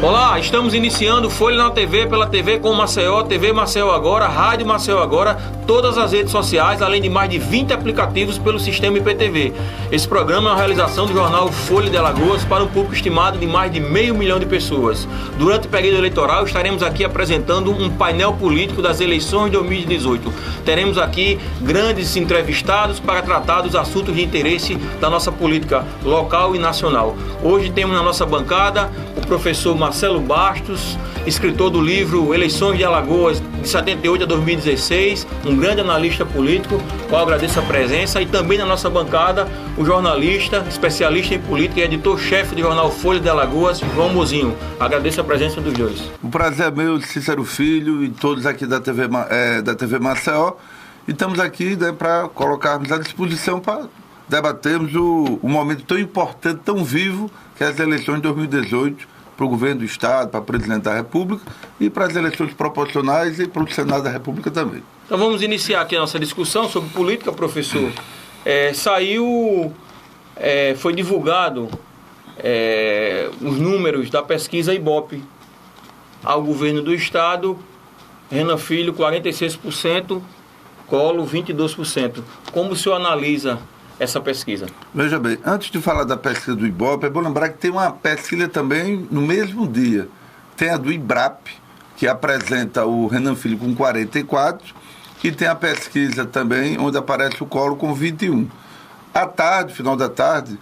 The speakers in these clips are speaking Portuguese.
Olá, estamos iniciando Folha na TV pela TV com Maceió, TV Maceió Agora, Rádio Maceió Agora, todas as redes sociais, além de mais de 20 aplicativos pelo sistema IPTV. Esse programa é uma realização do jornal Folha de Alagoas para um público estimado de mais de 500 mil de pessoas. Durante o período eleitoral estaremos aqui apresentando um painel político das eleições de 2018. Teremos aqui grandes entrevistados para tratar dos assuntos de interesse da nossa política local e nacional. Hoje temos na nossa bancada o professor Marcelo Bastos, escritor do livro Eleições de Alagoas, de 78 a 2016, um grande analista político, qual agradeço a presença, e também na nossa bancada o jornalista, especialista em política e editor-chefe do jornal Folha de Alagoas, João Mozinho. Agradeço a presença dos dois. O prazer é meu, Cícero Filho e todos aqui da TV Maceió, e estamos aqui, né, para colocarmos à disposição para debatermos um momento tão importante, tão vivo, que é as eleições de 2018, para o governo do Estado, para o presidente da República e para as eleições proporcionais e para o Senado da República também. Então vamos iniciar aqui a nossa discussão sobre política, professor. Foi divulgado os números da pesquisa Ibope ao governo do Estado, Renan Filho 46%, Collor 22%. Como o senhor analisa essa pesquisa? Veja bem, antes de falar da pesquisa do Ibope, é bom lembrar que tem uma pesquisa também no mesmo dia. Tem a do IBRAP, que apresenta o Renan Filho com 44, e tem a pesquisa também onde aparece o Collor com 21. À tarde, final da tarde,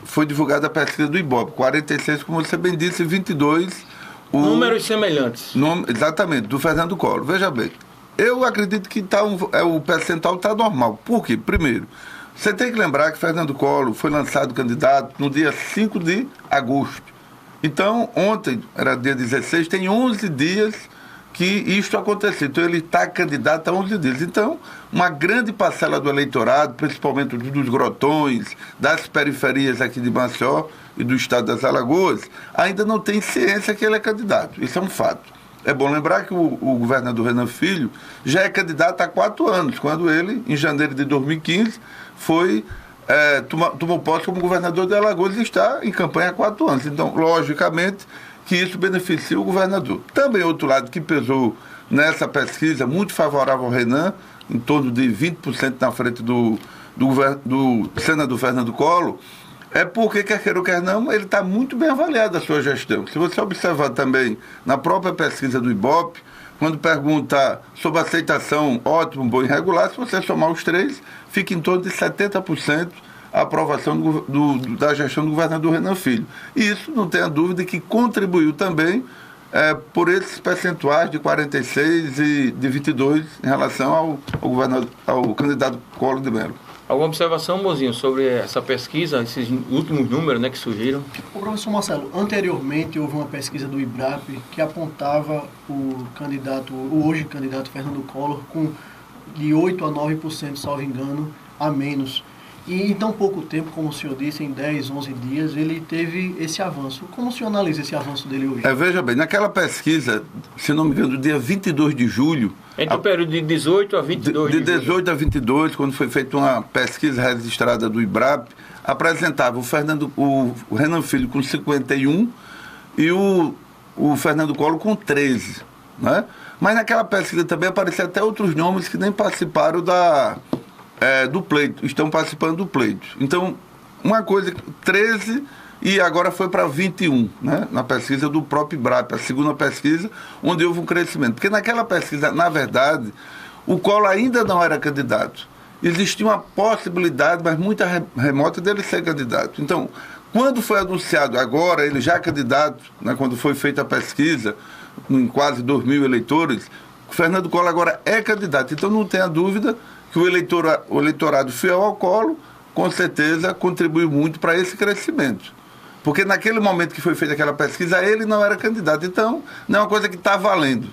foi divulgada a pesquisa do Ibope, 46, como você bem disse, 22... Números semelhantes. Exatamente, do Fernando Collor. Veja bem, eu acredito que o percentual está normal. Por quê? Primeiro, você tem que lembrar que Fernando Collor foi lançado candidato no dia 5 de agosto. Então, ontem, era dia 16, tem 11 dias que isto aconteceu. Então, ele está candidato há 11 dias. Então, uma grande parcela do eleitorado, principalmente dos grotões, das periferias aqui de Maceió e do estado das Alagoas, ainda não tem ciência que ele é candidato. Isso é um fato. É bom lembrar que o governador Renan Filho já é candidato há 4 anos, quando ele, em janeiro de 2015, tomou posse como governador de Alagoas e está em campanha há 4 anos. Então, logicamente, que isso beneficia o governador. Também outro lado que pesou nessa pesquisa, muito favorável ao Renan, em torno de 20% na frente do senador Fernando Collor, é porque, quer queira ou quer não, ele está muito bem avaliado a sua gestão. Se você observar também na própria pesquisa do Ibope, quando pergunta sobre aceitação ótimo, bom e regular, se você somar os três, fica em torno de 70% a aprovação da gestão do governador Renan Filho. E isso, não tenha dúvida, que contribuiu também por esses percentuais de 46 e de 22 em relação ao candidato Collor de Mello. Alguma observação, Mozinho, sobre essa pesquisa, esses últimos números, né, que surgiram? O professor Marcelo, anteriormente houve uma pesquisa do IBRAP que apontava o hoje candidato Fernando Collor com de 8 a 9%, salvo engano, a menos. E em tão pouco tempo, como o senhor disse, em 10, 11 dias, ele teve esse avanço. Como o senhor analisa esse avanço dele hoje? Veja bem, naquela pesquisa, se não me engano, do dia 22 de julho... Entre o período de 18 a 22 de julho. De 18 a 22, quando foi feita uma pesquisa registrada do IBRAP, apresentava o Renan Filho com 51 e o Fernando Collor com 13, né? Mas naquela pesquisa também apareciam até outros nomes que nem participaram do pleito, estão participando do pleito. Então, uma coisa, 13 e agora foi para 21, né? Na pesquisa do próprio IBRAP, a segunda pesquisa, onde houve um crescimento. Porque naquela pesquisa, na verdade, o Collor ainda não era candidato. Existia uma possibilidade, mas muito remota, dele ser candidato. Então, quando foi anunciado agora, ele já é candidato, né, quando foi feita a pesquisa, em quase 2 mil eleitores, o Fernando Collor agora é candidato. Então, não tenha dúvida que o eleitorado fiel ao Collor, com certeza, contribuiu muito para esse crescimento. Porque naquele momento que foi feita aquela pesquisa, ele não era candidato. Então, não é uma coisa que está valendo.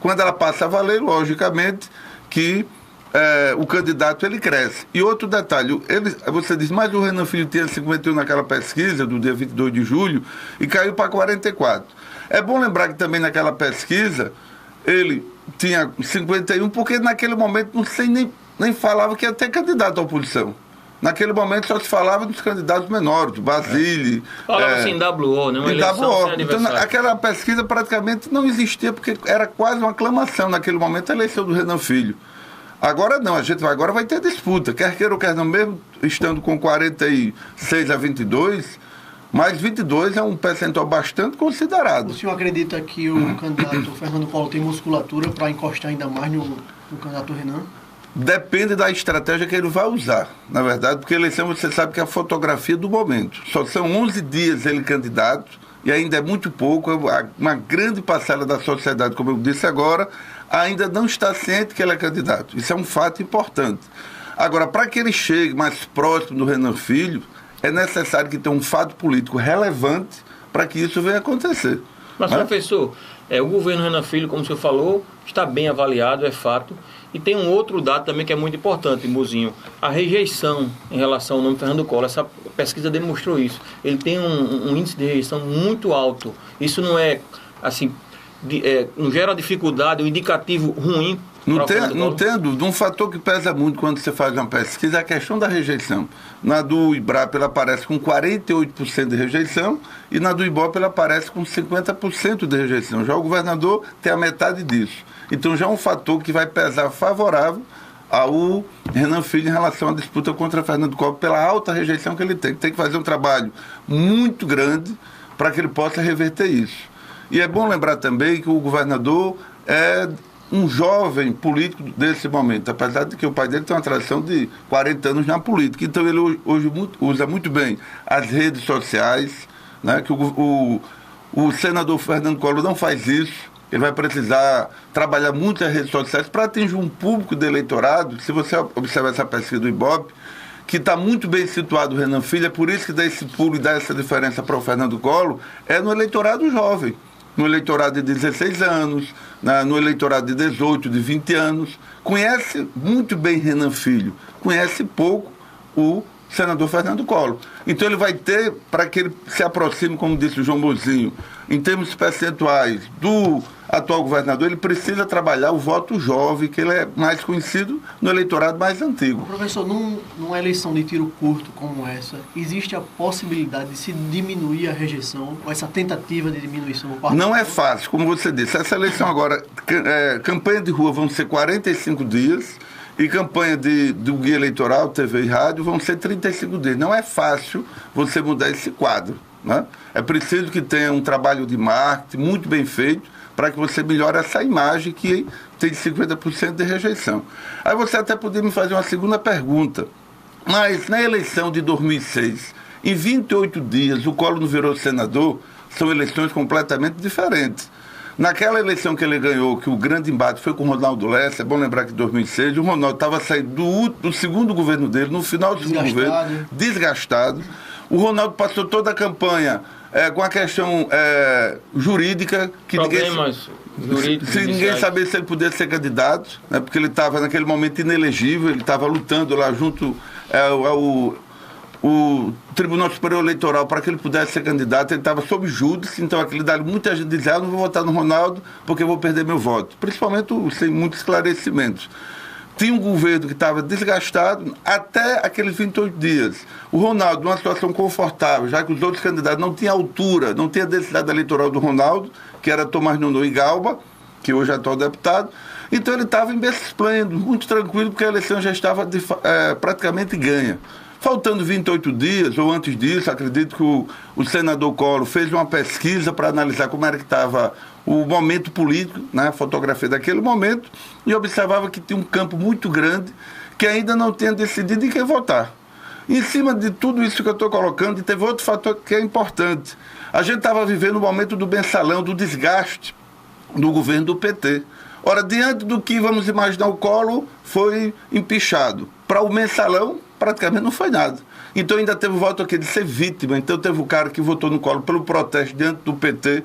Quando ela passa a valer, logicamente, que o candidato ele cresce. E outro detalhe, você diz, mas o Renan Filho tinha 51 naquela pesquisa, do dia 22 de julho, e caiu para 44. É bom lembrar que também naquela pesquisa, ele tinha 51, porque naquele momento não sei nem falava que ia ter candidato à oposição. Naquele momento só se falava dos candidatos menores, do Basile. Falava-se em WO, né? Uma eleição sem então, aquela pesquisa praticamente não existia, porque era quase uma aclamação naquele momento a eleição do Renan Filho. Agora não, agora vai ter disputa, quer queira ou quer não, mesmo estando com 46 a 22, mas 22 é um percentual bastante considerado. O senhor acredita que o candidato Fernando Collor tem musculatura para encostar ainda mais no candidato Renan? Depende da estratégia que ele vai usar, na verdade, porque a eleição você sabe que é a fotografia do momento. Só são 11 dias ele candidato e ainda é muito pouco. Uma grande parcela da sociedade, como eu disse agora, ainda não está ciente que ele é candidato. Isso é um fato importante. Agora, para que ele chegue mais próximo do Renan Filho, é necessário que tenha um fato político relevante para que isso venha acontecer. Mas, professor, o governo Renan Filho, como o senhor falou, está bem avaliado, é fato. E tem um outro dado também que é muito importante, Mozinho. A rejeição em relação ao nome Fernando Collor. Essa pesquisa demonstrou isso. Ele tem um índice de rejeição muito alto. Isso não é, assim, não gera dificuldade, um indicativo ruim. Não tem dúvida. Um fator que pesa muito quando você faz uma pesquisa é a questão da rejeição. Na do IBRAP ela aparece com 48% de rejeição e na do IBOP ela aparece com 50% de rejeição. Já o governador tem a metade disso. Então já é um fator que vai pesar favorável ao Renan Filho em relação à disputa contra Fernando Collor pela alta rejeição que ele tem. Tem que fazer um trabalho muito grande para que ele possa reverter isso. E é bom lembrar também que o governador é um jovem político desse momento, apesar de que o pai dele tem uma tradição de 40 anos na política. Então ele hoje usa muito bem as redes sociais, né, que o senador Fernando Collor não faz isso. Ele vai precisar trabalhar muito as redes sociais para atingir um público de eleitorado. Se você observar essa pesquisa do IBOP, que está muito bem situado o Renan Filho, é por isso que dá esse pulo e dá essa diferença para o Fernando Collor, é no eleitorado jovem. No eleitorado de 16 anos, no eleitorado de 18, de 20 anos. Conhece muito bem Renan Filho, conhece pouco o senador Fernando Collor. Então ele vai ter, para que ele se aproxime, como disse o João Mozinho, em termos percentuais do atual governador, ele precisa trabalhar o voto jovem, que ele é mais conhecido no eleitorado mais antigo. Professor, numa eleição de tiro curto como essa, existe a possibilidade de se diminuir a rejeição, ou essa tentativa de diminuição do partido? Não é fácil, como você disse. Essa eleição agora, campanha de rua vão ser 45 dias, e campanha do guia eleitoral, TV e rádio, vão ser 35 dias. Não é fácil você mudar esse quadro, né? É preciso que tenha um trabalho de marketing muito bem feito para que você melhore essa imagem que tem 50% de rejeição. Aí você até poderia me fazer uma segunda pergunta. Mas na eleição de 2006, em 28 dias, o Collor não virou senador, são eleições completamente diferentes. Naquela eleição que ele ganhou, que o grande embate foi com o Ronaldo Lessa, é bom lembrar que em 2006, o Ronaldo estava saindo do segundo governo dele, no final do segundo governo, desgastado. O Ronaldo passou toda a campanha com a questão jurídica, que problemas jurídicos. Se ninguém sabia se ele podia ser candidato, né, porque ele estava naquele momento inelegível, ele estava lutando lá junto o Tribunal Superior Eleitoral para que ele pudesse ser candidato. Ele estava sob júdice, então aquilo dali muita gente dizia: não vou votar no Ronaldo porque eu vou perder meu voto, principalmente sem muitos esclarecimentos. Tinha um governo que estava desgastado até aqueles 28 dias. O Ronaldo, numa situação confortável, já que os outros candidatos não tinham altura, não tinha a densidade eleitoral do Ronaldo, que era Tomás Nuno e Galba, que hoje é atual deputado. Então ele estava em berço esplêndido, muito tranquilo, porque a eleição já estava praticamente ganha. Faltando 28 dias, ou antes disso, acredito que o senador Collor fez uma pesquisa para analisar como era que estava o momento político, né, a fotografia daquele momento, e observava que tinha um campo muito grande que ainda não tinha decidido em quem votar. Em cima de tudo isso que eu estou colocando, teve outro fator que é importante. A gente estava vivendo o momento do mensalão, do desgaste do governo do PT. Ora, diante do que, vamos imaginar, o Collor foi empichado. Para o mensalão, praticamente não foi nada. Então ainda teve o voto aqui de ser vítima. Então teve o cara que votou no Collor pelo protesto diante do PT,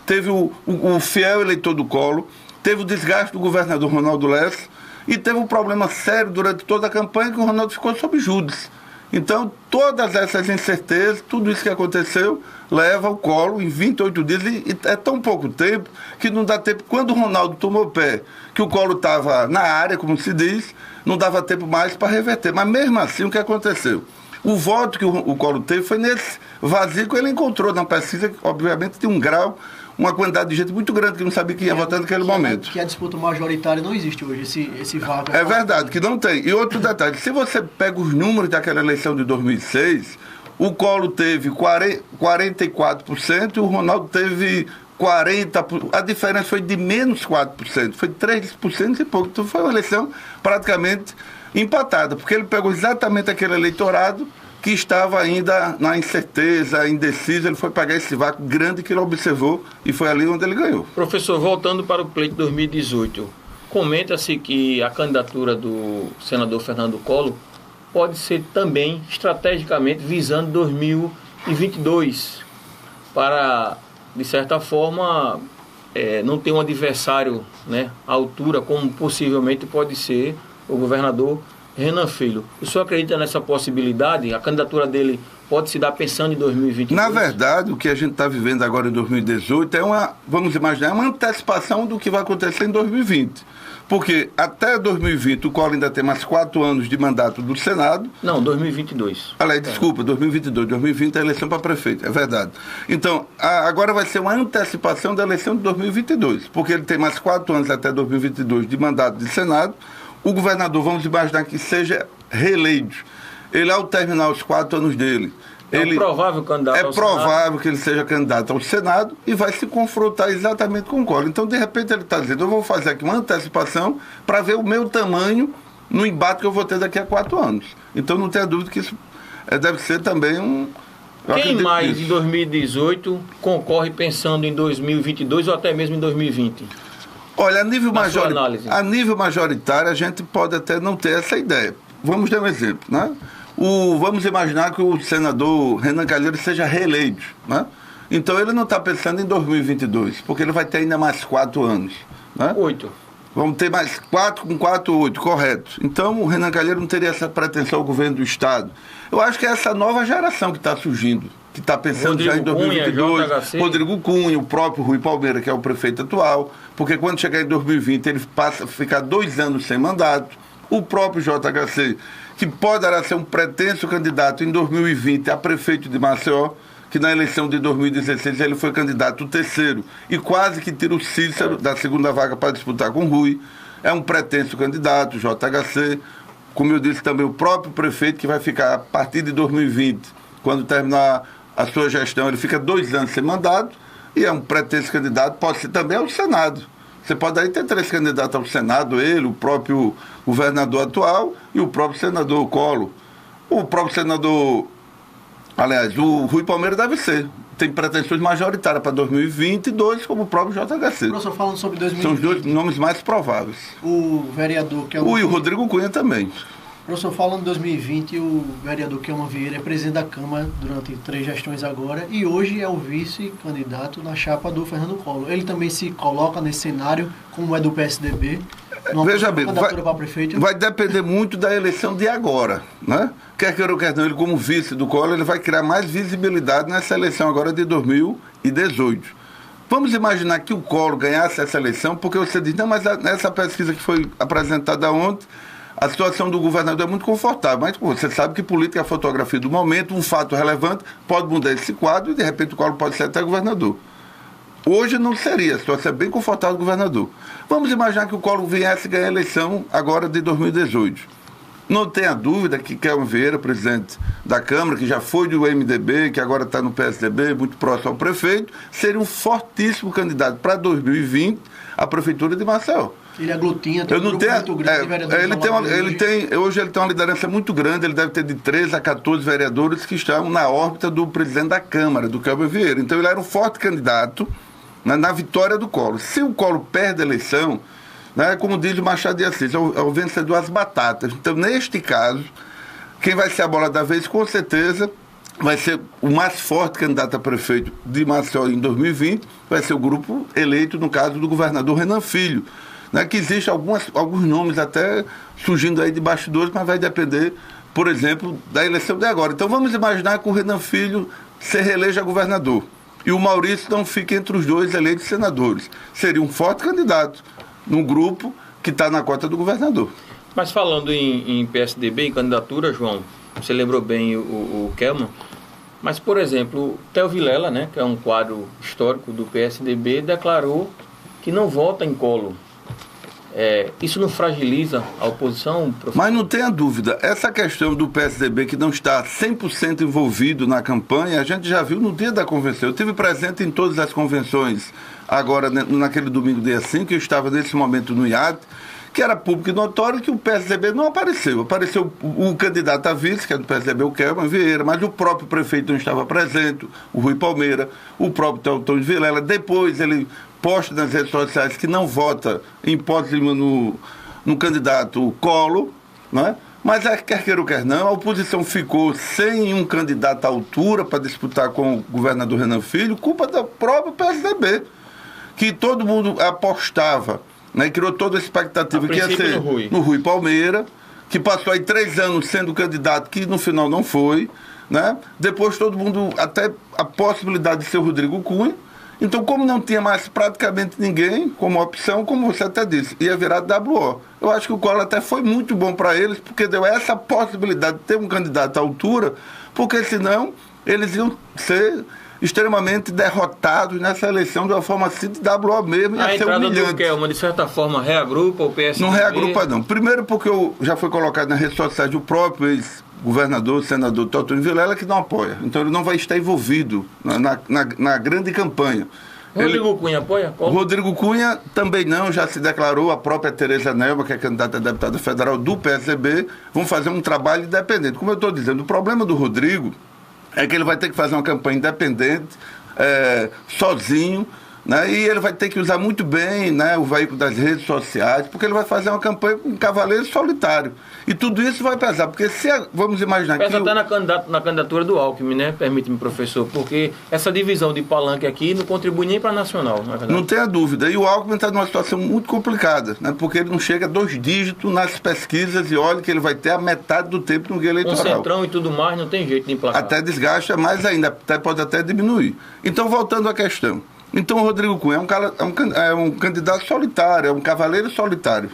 teve o fiel eleitor do Collor, teve o desgaste do governador Ronaldo Lessa e teve um problema sério durante toda a campanha que o Ronaldo ficou sob júdice. Então, todas essas incertezas, tudo isso que aconteceu, leva o Collor em 28 dias. E é tão pouco tempo que não dá tempo. Quando o Ronaldo tomou pé, que o Collor estava na área, como se diz, não dava tempo mais para reverter. Mas mesmo assim, o que aconteceu? O voto que o Collor teve foi nesse vazio que ele encontrou na pesquisa, que obviamente tem um grau, uma quantidade de gente muito grande que não sabia que ia votar naquele momento. Que a disputa majoritária não existe hoje, esse vago. É verdade, que não tem. E outro detalhe, se você pega os números daquela eleição de 2006, o Collor teve 44% e o Ronaldo teve 40%. A diferença foi de menos 4%, foi 3% e pouco. Então foi uma eleição praticamente empatada, porque ele pegou exatamente aquele eleitorado que estava ainda na incerteza, indeciso. Ele foi pagar esse vácuo grande que ele observou e foi ali onde ele ganhou. Professor, voltando para o pleito de 2018, comenta-se que a candidatura do senador Fernando Collor pode ser também estrategicamente visando 2022 para, de certa forma, não ter um adversário, né, à altura, como possivelmente pode ser o governador Renan Filho. O senhor acredita nessa possibilidade? A candidatura dele pode se dar pensando em 2022? Na verdade, o que a gente está vivendo agora em 2018 é vamos imaginar, uma antecipação do que vai acontecer em 2020. Porque até 2020 o Collor ainda tem mais 4 anos de mandato do Senado. Não, 2022. Desculpa, 2022. 2020 é a eleição para prefeito, é verdade. Então, agora vai ser uma antecipação da eleição de 2022, porque ele tem mais 4 anos até 2022 de mandato de Senado. O governador, vamos imaginar que seja reeleito. Ele, ao terminar os 4 anos dele, provável candidato ao provável que ele seja candidato ao Senado e vai se confrontar exatamente com o Collor. Então, de repente, ele está dizendo, eu vou fazer aqui uma antecipação para ver o meu tamanho no embate que eu vou ter daqui a 4 anos. Então, não tenha dúvida que isso deve ser também um... Quem mais em 2018 concorre pensando em 2022 ou até mesmo em 2020? Olha, a nível majoritário, a gente pode até não ter essa ideia. Vamos dar um exemplo, né? Vamos imaginar que o senador Renan Calheiros seja reeleito, né? Então ele não está pensando em 2022, porque ele vai ter ainda mais 4 anos, né? 8. Vamos ter mais 4 com 4, 8, correto. Então o Renan Calheiros não teria essa pretensão ao governo do Estado. Eu acho que é essa nova geração que está surgindo, que está pensando Rodrigo já em 2022, Cunha, Rodrigo Cunha, o próprio Rui Palmeira, que é o prefeito atual, porque quando chegar em 2020 ele passa a ficar 2 anos sem mandato, o próprio JHC, que poderá ser um pretenso candidato em 2020 a prefeito de Maceió, que na eleição de 2016 ele foi candidato terceiro e quase que tira o Cícero da segunda vaga para disputar com o Rui. É um pretenso candidato, JHC, como eu disse também, o próprio prefeito que vai ficar a partir de 2020, quando terminar a sua gestão, ele fica 2 anos sem mandato e é um pretenso candidato, pode ser também ao Senado. Você pode aí ter 3 candidatos ao Senado, ele, o próprio governador atual e o próprio senador Collor. O próprio senador, aliás, o Rui Palmeira deve ser. Tem pretensões majoritárias para 2022, como o próprio JHC. Professor, falando sobre 2020... São os 2 nomes mais prováveis. O vereador que é o... E o Rodrigo Cunha também. Professor, falando em 2020, o vereador Kelman Vieira é presidente da Câmara durante 3 gestões agora e hoje é o vice-candidato na chapa do Fernando Collor. Ele também se coloca nesse cenário, como é do PSDB. Veja bem, vai depender muito da eleição de agora, né? Quer queira ou quer não, ele como vice do Collor, ele vai criar mais visibilidade nessa eleição agora de 2018. Vamos imaginar que o Collor ganhasse essa eleição, porque você diz, não, mas nessa pesquisa que foi apresentada ontem, a situação do governador é muito confortável, mas você sabe que política é a fotografia do momento, um fato relevante pode mudar esse quadro e de repente o Collor pode ser até governador. Hoje não seria, a situação é bem confortável do governador. Vamos imaginar que o Collor viesse ganhar a eleição agora de 2018. Não tenha dúvida que Kelman Vieira, presidente da Câmara, que já foi do MDB, que agora está no PSDB, muito próximo ao prefeito, seria um fortíssimo candidato para 2020 à Prefeitura de Maceió. Ele aglutina, tem um grupo muito grande de vereadores. Hoje ele tem uma liderança muito grande, ele deve ter de 13 a 14 vereadores que estão na órbita do presidente da Câmara, do Kelman Vieira. Então ele era um forte candidato na vitória do Collor. Se o Collor perde a eleição, né, como diz o Machado de Assis, é o vencedor às batatas. Então, neste caso, quem vai ser a bola da vez, com certeza, vai ser o mais forte candidato a prefeito de Maceió em 2020, vai ser o grupo eleito, no caso do governador Renan Filho. Né, que existe alguns nomes até surgindo aí de bastidores, mas vai depender por exemplo, da eleição de agora. Então vamos imaginar que o Renan Filho se reeleja governador e o Maurício não fica entre os dois eleitos senadores. Seria um forte candidato num grupo que está na cota do governador. Mas falando em PSDB, em candidatura, João, você lembrou bem o Kelman, mas, por exemplo, o Theo Vilela, né, que é um quadro histórico do PSDB, declarou que não vota em Collor. Isso não fragiliza a oposição, professor? Mas não tenha dúvida, essa questão do PSDB que não está 100% envolvido na campanha, a gente já viu no dia da convenção. Eu estive presente em todas as convenções, agora naquele domingo, dia 5, eu estava nesse momento no IAD, que era público e notório que o PSDB não apareceu. Apareceu o candidato a vice, que é do PSDB, o Kelman Vieira, mas o próprio prefeito não estava presente, o Rui Palmeira, o próprio Teotônio Vilela. Depois ele posta nas redes sociais que não vota, em hipótese no candidato Collor, né? Mas quer queira ou quer não, a oposição ficou sem um candidato à altura para disputar com o governador Renan Filho, culpa do próprio PSDB, que todo mundo apostava, né, criou toda a expectativa que ia ser no Rui Palmeira, que passou aí 3 anos sendo candidato, que no final não foi, né? Depois todo mundo, até a possibilidade de ser o Rodrigo Cunha. Então, como não tinha mais praticamente ninguém como opção, como você até disse, ia virar WO. Eu acho que o Collor até foi muito bom para eles, porque deu essa possibilidade de ter um candidato à altura, porque senão eles iam ser extremamente derrotados nessa eleição de uma forma assim de WO mesmo, ia ser humilhante. A entrada do Kelman, de certa forma, reagrupa o PSDB? Não reagrupa, não. Primeiro porque já foi colocado nas redes sociais o próprio ex-governador, senador Teotônio Vilela, que não apoia. Então ele não vai estar envolvido na grande campanha. Rodrigo Cunha apoia? Como? Rodrigo Cunha também não, já se declarou. A própria Tereza Nelma, que é candidata a deputada federal do PSDB, vão fazer um trabalho independente. Como eu estou dizendo, o problema do Rodrigo é que ele vai ter que fazer uma campanha independente, sozinho, né? E ele vai ter que usar muito bem, né, o veículo das redes sociais, porque ele vai fazer uma campanha com um cavaleiro solitário. E tudo isso vai pesar, porque vamos imaginar pesa que... até na candidatura do Alckmin, né? Permite-me, professor, porque essa divisão de palanque aqui não contribui nem para a nacional, não é verdade? Não tenha dúvida. E o Alckmin está numa situação muito complicada, né? Porque ele não chega a 2 dígitos nas pesquisas e olha que ele vai ter a metade do tempo no guia eleitoral. Com centrão e tudo mais, não tem jeito de emplacar. Até desgasta mais ainda, pode até diminuir. Então, voltando à questão. Então, o Rodrigo Cunha é um candidato solitário, é um cavaleiro solitário.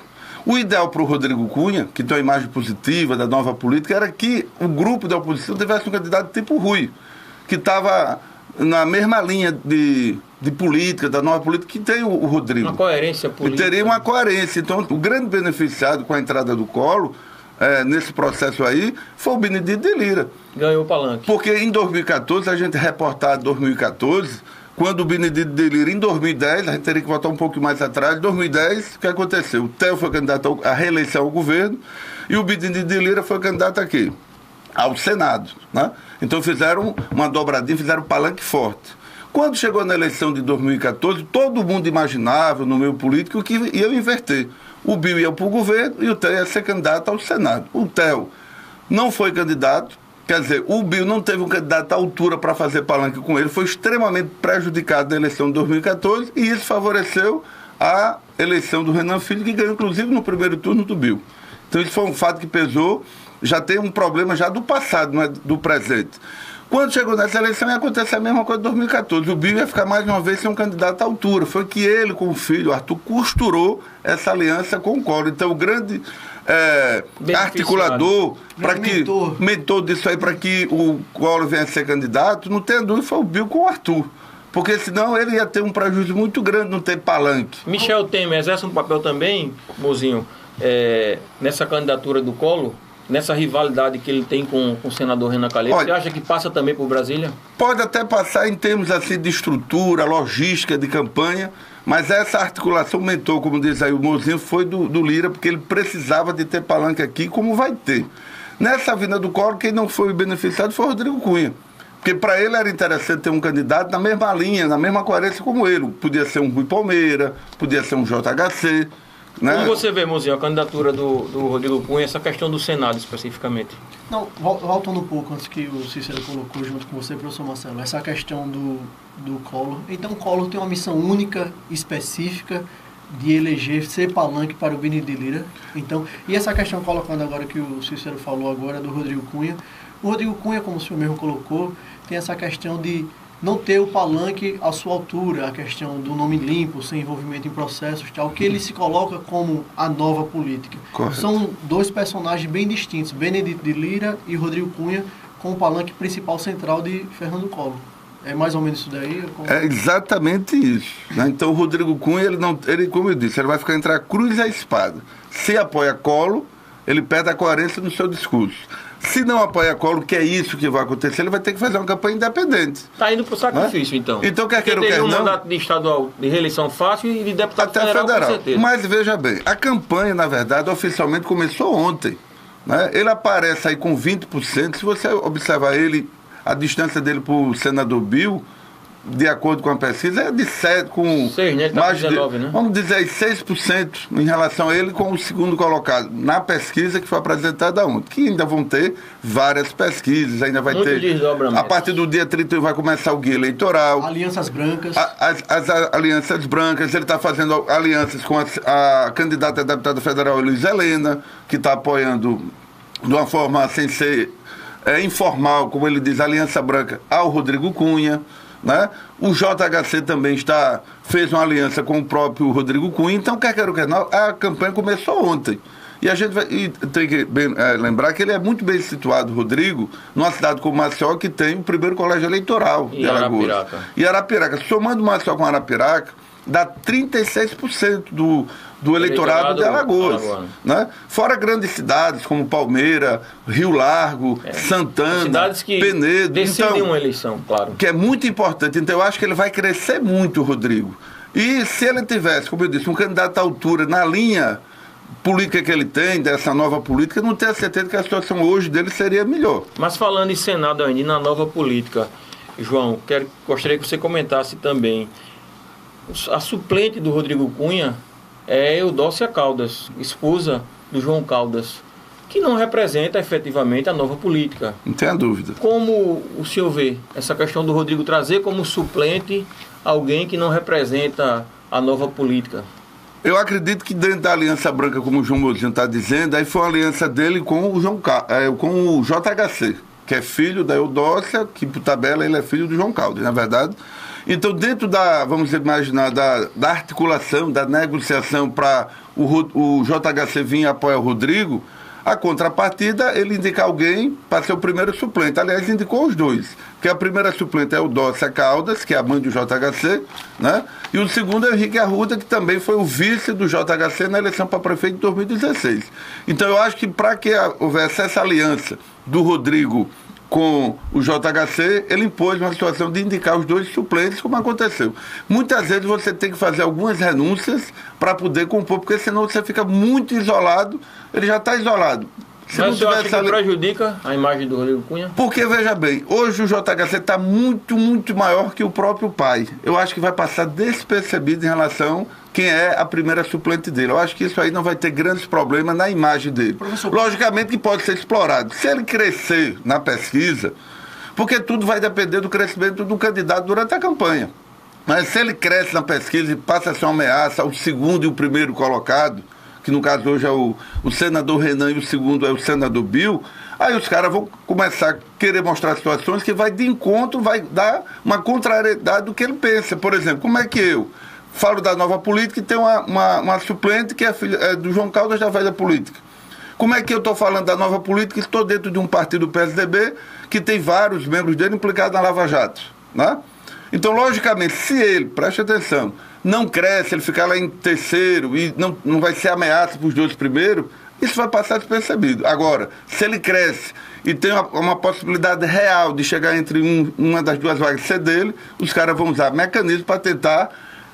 O ideal para o Rodrigo Cunha, que tem uma imagem positiva da nova política, era que o grupo da oposição tivesse um candidato tipo Rui, que estava na mesma linha de política, da nova política, que tem o Rodrigo. Uma coerência política. E teria uma coerência. Então, o grande beneficiado com a entrada do Collor, nesse processo aí, foi o Benedito de Lira. Ganhou o palanque. Porque em 2014, a gente reportar 2014... Quando o Benedito de Lira, em 2010, a gente teria que voltar um pouco mais atrás, em 2010, o que aconteceu? O Theo foi candidato à reeleição ao governo e o Benedito de Lira foi candidato aqui, ao Senado, né? Então fizeram uma dobradinha, fizeram um palanque forte. Quando chegou na eleição de 2014, todo mundo imaginava, no meio político, que ia inverter. O Bill ia para o governo e o Theo ia ser candidato ao Senado. O Theo não foi candidato. Quer dizer, o Bill não teve um candidato à altura para fazer palanque com ele, foi extremamente prejudicado na eleição de 2014 e isso favoreceu a eleição do Renan Filho, que ganhou inclusive no primeiro turno do Bill. Então isso foi um fato que pesou, já tem um problema já do passado, não é do presente. Quando chegou nessa eleição ia acontecer a mesma coisa em 2014, o Bill ia ficar mais uma vez sem um candidato à altura. Foi que ele, com o filho, Arthur, costurou essa aliança com o Collor. Então o grande... articulador, para que mentor disso aí, para que o Collor venha a ser candidato, não tem dúvida, foi o Bill com o Arthur. Porque senão ele ia ter um prejuízo muito grande não ter palanque. Michel Temer exerce um papel também, Mozinho, nessa candidatura do Collor, nessa rivalidade que ele tem com o senador Renan Calheiros. Você acha que passa também por Brasília? Pode até passar em termos assim de estrutura, logística de campanha, mas essa articulação mentor, como diz aí o Mozinho, foi do Lira, porque ele precisava de ter palanque aqui, como vai ter. Nessa vinda do Collor, quem não foi beneficiado foi o Rodrigo Cunha. Porque para ele era interessante ter um candidato na mesma linha, na mesma coerência como ele. Podia ser um Rui Palmeira, podia ser um JHC. Né? Como você vê, Mozinho, a candidatura do Rodrigo Cunha, essa questão do Senado especificamente? Não, voltando um pouco antes que o Cícero colocou junto com você, professor Marcelo, essa questão do Collor. Então o Collor tem uma missão única, específica, de eleger, ser palanque para o Benedito Lira. Então, e essa questão colocando agora que o Cícero falou agora do Rodrigo Cunha. O Rodrigo Cunha, como o senhor mesmo colocou, tem essa questão de não ter o palanque à sua altura, a questão do nome limpo, sem envolvimento em processos, tal, que ele se coloca como a nova política. Correto. São dois personagens bem distintos, Benedito de Lira e Rodrigo Cunha, com o palanque principal central de Fernando Collor. É mais ou menos isso daí? É exatamente isso. Né? Então o Rodrigo Cunha, ele, como eu disse, ele vai ficar entre a cruz e a espada. Se apoia Collor, ele perde a coerência no seu discurso. Se não apoia Collor, que é isso que vai acontecer, ele vai ter que fazer uma campanha independente. Está indo para o sacrifício, né? Então. Então, quer queira ou quer não. Teve um mandato de estadual de reeleição fácil e de deputado até federal. com certeza. Mas veja bem, a campanha, na verdade, oficialmente começou ontem. Né? Ele aparece aí com 20%. Se você observar ele, a distância dele para o senador Bill, de acordo com a pesquisa, é de 7, com 6, né? Tá mais 19, de, né? vamos dizer aí, 6% em relação a ele com o segundo colocado, na pesquisa que foi apresentada ontem, que ainda vão ter várias pesquisas, ainda vai Muito ter, desdobramento. a partir do dia 30 vai começar o guia eleitoral. Alianças brancas. As alianças brancas, ele está fazendo alianças com a candidata a deputada federal Luiz Helena, que está apoiando de uma forma sem ser informal, como ele diz, a Aliança Branca ao Rodrigo Cunha. Né? O JHC também fez uma aliança com o próprio Rodrigo Cunha. Então, quer queira ou quer não, a campanha começou ontem. E a gente tem que lembrar que ele é muito bem situado, Rodrigo, numa cidade como Maceió, que tem o primeiro colégio eleitoral de Alagoas. E Arapiraca. Somando Maceió com Arapiraca, dá 36% do eleitorado de Alagoas. Né? Fora grandes cidades como Palmeira, Rio Largo, Santana, cidades que Penedo. Decidem uma eleição, claro. Que é muito importante. Então eu acho que ele vai crescer muito, Rodrigo. E se ele tivesse, como eu disse, um candidato à altura na linha política que ele tem, dessa nova política, eu não tenho certeza que a situação hoje dele seria melhor. Mas falando em Senado ainda, na nova política, João, gostaria que você comentasse também. A suplente do Rodrigo Cunha é Eudócia Caldas, esposa do João Caldas, que não representa efetivamente a nova política. Não tenha dúvida. Como o senhor vê essa questão do Rodrigo trazer como suplente alguém que não representa a nova política? Eu acredito que dentro da Aliança Branca, como o João Mozinho está dizendo, aí foi uma aliança dele com o JHC, que é filho da Eudócia, que por tabela ele é filho do João Caldas, na verdade. Então, dentro vamos imaginar, da articulação, da negociação para o JHC vir apoiar o Rodrigo, a contrapartida, ele indica alguém para ser o primeiro suplente. Aliás, indicou os dois, porque a primeira suplente é o Eudócia Caldas, que é a mãe do JHC, né? E o segundo é o Henrique Arruda, que também foi o vice do JHC na eleição para prefeito de 2016. Então, eu acho que para que houvesse essa aliança do Rodrigo com o JHC, ele impôs uma situação de indicar os dois suplentes, como aconteceu. Muitas vezes você tem que fazer algumas renúncias para poder compor, porque senão você fica muito isolado, ele já está isolado. Se Mas você acha que prejudica a imagem do Rodrigo Cunha? Porque, veja bem, hoje o JHC está muito, muito maior que o próprio pai. Eu acho que vai passar despercebido em relação quem é a primeira suplente dele. Eu acho que isso aí não vai ter grandes problemas na imagem dele. Professor, logicamente que pode ser explorado. Se ele crescer na pesquisa, porque tudo vai depender do crescimento do candidato durante a campanha. Mas se ele cresce na pesquisa e passa a ser uma ameaça ao segundo e o primeiro colocado, que no caso hoje é o senador Renan e o segundo é o senador Bill, aí os caras vão começar a querer mostrar situações que vai de encontro, vai dar uma contrariedade do que ele pensa. Por exemplo, como é que eu falo da nova política e tem uma suplente que é filha do João Caldas da velha política? Como é que eu estou falando da nova política e estou dentro de um partido PSDB que tem vários membros dele implicados na Lava Jato, né? Então, logicamente, se ele, preste atenção, não cresce, ele ficar lá em terceiro e não vai ser ameaça para os dois primeiros, isso vai passar despercebido. Agora, se ele cresce e tem uma possibilidade real de chegar entre uma das duas vagas ser dele, os caras vão usar mecanismos para tentar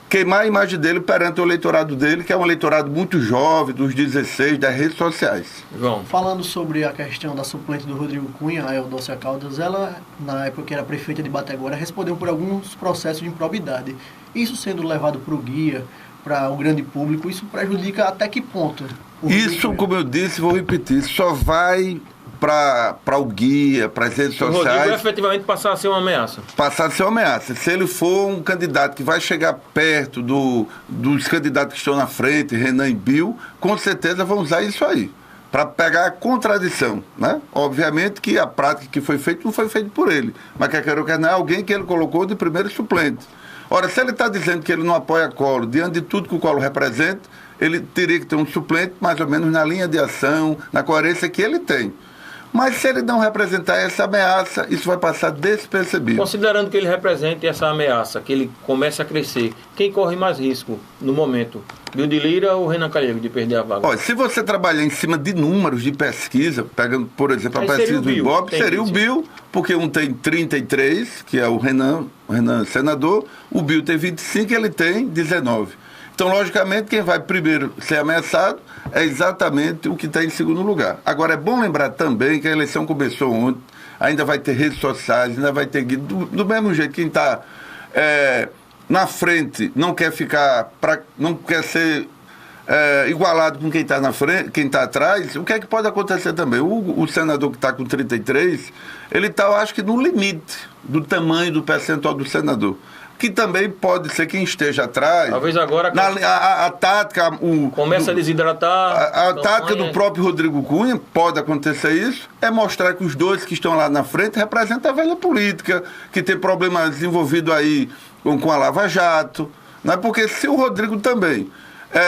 queimar a imagem dele perante o eleitorado dele, que é um eleitorado muito jovem, dos 16, das redes sociais. João. Falando sobre a questão da suplente do Rodrigo Cunha, a Eudócia Caldas, ela, na época que era prefeita de Bateguara, respondeu por alguns processos de improbidade. Isso sendo levado para o guia, para o grande público, isso prejudica até que ponto? Isso, como eu disse, vou repetir, só vai para o guia, para as redes O Rodrigo sociais, efetivamente passar a ser uma ameaça. passar a ser uma ameaça. Se ele for um candidato que vai chegar perto dos candidatos que estão na frente, Renan e Bill, com certeza vão usar isso aí, para pegar a contradição, né? Obviamente que a prática que foi feita não foi feita por ele, mas quer queira ou quer não, é alguém que ele colocou de primeiro suplente. Ora, se ele está dizendo que ele não apoia Collor, diante de tudo que o Collor representa, ele teria que ter um suplente mais ou menos na linha de ação, na coerência que ele tem. Mas se ele não representar essa ameaça, isso vai passar despercebido. Considerando que ele represente essa ameaça, que ele comece a crescer, quem corre mais risco no momento? Bill de Lira ou Renan Calheiros de perder a vaga? Olha, se você trabalhar em cima de números de pesquisa, pegando, por exemplo, a pesquisa do Ibope, seria o Bill, porque um tem 33, que é o Renan senador, o Bill tem 25 e ele tem 19. Então, logicamente, quem vai primeiro ser ameaçado é exatamente o que está em segundo lugar. Agora, é bom lembrar também que a eleição começou ontem, ainda vai ter redes sociais, ainda vai ter guia. Do mesmo jeito, quem está na frente não quer não quer ser igualado com quem está na frente, quem está atrás. O que é que pode acontecer também? O senador que está com 33, ele está, eu acho que, no limite do tamanho do percentual do senador. Que também pode ser quem esteja atrás. Talvez agora a tática. Começa a desidratar. A tática do próprio Rodrigo Cunha, pode acontecer isso, é mostrar que os dois que estão lá na frente representam a velha política, que tem problemas desenvolvidos aí com a Lava Jato. Não é? Porque se o Rodrigo também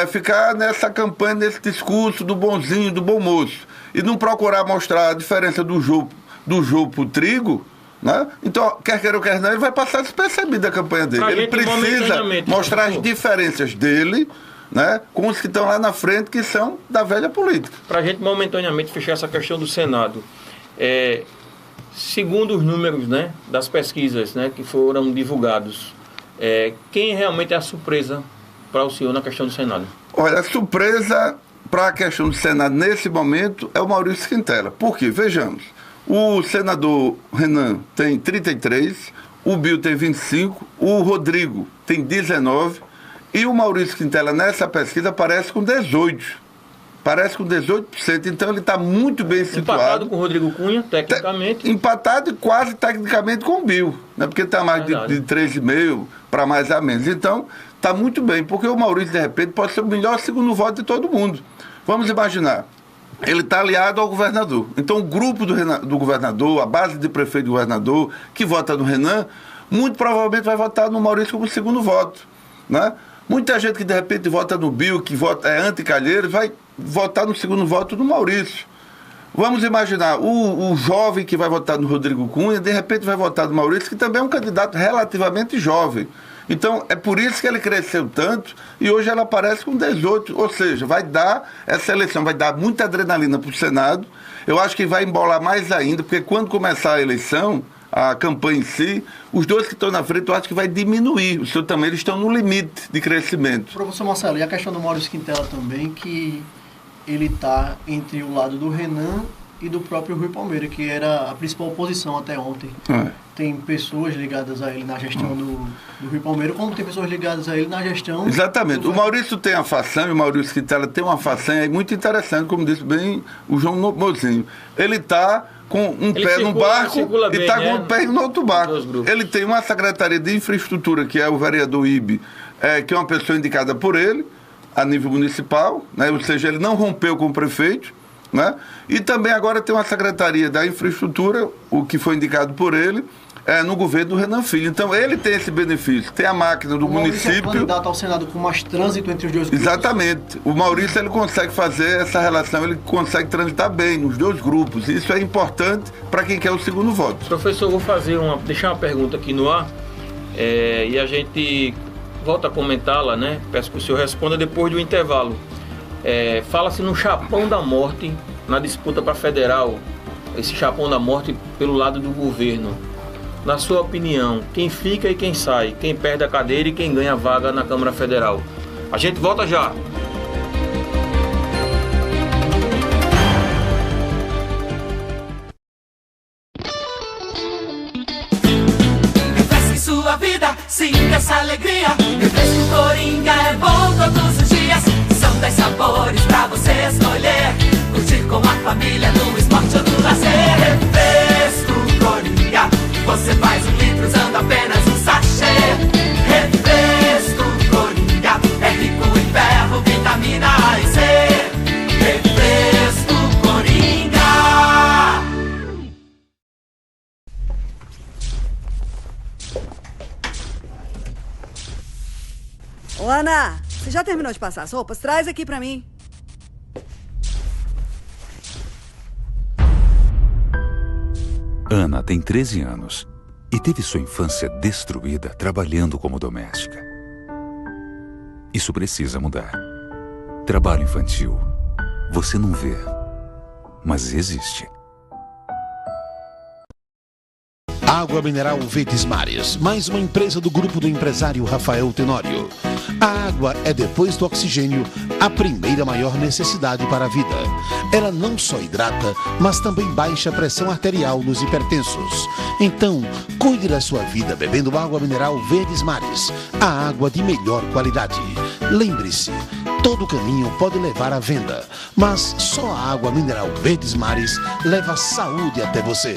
ficar nessa campanha, nesse discurso do bonzinho, do bom moço, e não procurar mostrar a diferença do jogo para o trigo. Né? Então, quer queira ou quer não, ele vai passar despercebido a campanha dele. Ele precisa mostrar as diferenças dele, né, com os que estão lá na frente, que são da velha política. Para a gente momentaneamente fechar essa questão do Senado, segundo os números, né, das pesquisas, né, que foram divulgados, quem realmente é a surpresa para o senhor na questão do Senado? Olha, a surpresa para a questão do Senado nesse momento é o Maurício Quintela. Por quê? Vejamos. O senador Renan tem 33, o Bill tem 25, o Rodrigo tem 19 e o Maurício Quintela nessa pesquisa aparece com 18. Parece com 18%, então ele está muito bem situado. Empatado com o Rodrigo Cunha, tecnicamente. Empatado e quase tecnicamente com o Bill, né? Porque está mais de 3,5 para mais a menos. Então, está muito bem, porque o Maurício, de repente, pode ser o melhor segundo voto de todo mundo. Vamos imaginar. Ele está aliado ao governador. Então, o grupo do governador, a base de prefeito do governador, que vota no Renan, muito provavelmente vai votar no Maurício como segundo voto. Né? Muita gente que, de repente, vota no Bill, que vota, é anti-Calheiros, vai votar no segundo voto do Maurício. Vamos imaginar, o jovem que vai votar no Rodrigo Cunha, de repente vai votar no Maurício, que também é um candidato relativamente jovem. Então, é por isso que ele cresceu tanto e hoje ela aparece com 18, ou seja, essa eleição vai dar muita adrenalina para o Senado. Eu acho que vai embolar mais ainda, porque quando começar a eleição, a campanha em si, os dois que estão na frente, eu acho que vai diminuir. Os seus também, eles estão no limite de crescimento. Professor Marcelo, e a questão do Maurício Quintela também, que ele está entre o lado do Renan e do próprio Rui Palmeira, que era a principal oposição até ontem. Tem pessoas ligadas a ele na gestão do Rui Palmeira, como tem pessoas ligadas a ele na gestão... Exatamente. O Maurício tem a façanha, o Maurício Quintela tem uma façanha muito interessante, como disse bem o João Mozinho. Ele está com um pé no barco e está com um pé no outro barco. Ele tem uma secretaria de infraestrutura, que é o vereador Ibe, que é uma pessoa indicada por ele, a nível municipal, né? Ou seja, ele não rompeu com o prefeito, né? E também agora tem uma secretaria da infraestrutura, o que foi indicado por ele, no governo do Renan Filho. Então ele tem esse benefício, tem a máquina do município. É candidato ao Senado com mais trânsito entre os dois grupos. Exatamente. O Maurício, ele consegue fazer essa relação, ele consegue transitar bem nos dois grupos. Isso é importante para quem quer o segundo voto. Professor, vou deixar uma pergunta aqui no ar e a gente volta a comentá-la, né? Peço que o senhor responda depois do intervalo. Fala-se no chapão da morte na disputa para federal, esse chapão da morte pelo lado do governo. Na sua opinião, quem fica e quem sai? Quem perde a cadeira e quem ganha a vaga na Câmara Federal? A gente volta já. Refresque sua vida, sinta essa alegria. Refresque Coringa é bom todos os dias. São 10 sabores pra você escolher. Curtir com a família no esporte ou no lazer. Refresco Coringa, você faz 1 litro usando apenas um sachê. Refresco Coringa, é rico em ferro, vitamina A e C. Refresco Coringa. Ô, Ana, você já terminou de passar as roupas? Traz aqui pra mim. Ana tem 13 anos e teve sua infância destruída trabalhando como doméstica. Isso precisa mudar. Trabalho infantil. Você não vê, mas existe. Água mineral Verdes Mares, mais uma empresa do grupo do empresário Rafael Tenório. A água é, depois do oxigênio, a primeira maior necessidade para a vida. Ela não só hidrata, mas também baixa a pressão arterial nos hipertensos. Então, cuide da sua vida bebendo água mineral Verdes Mares, a água de melhor qualidade. Lembre-se, todo caminho pode levar à venda, mas só a água mineral Verdes Mares leva saúde até você.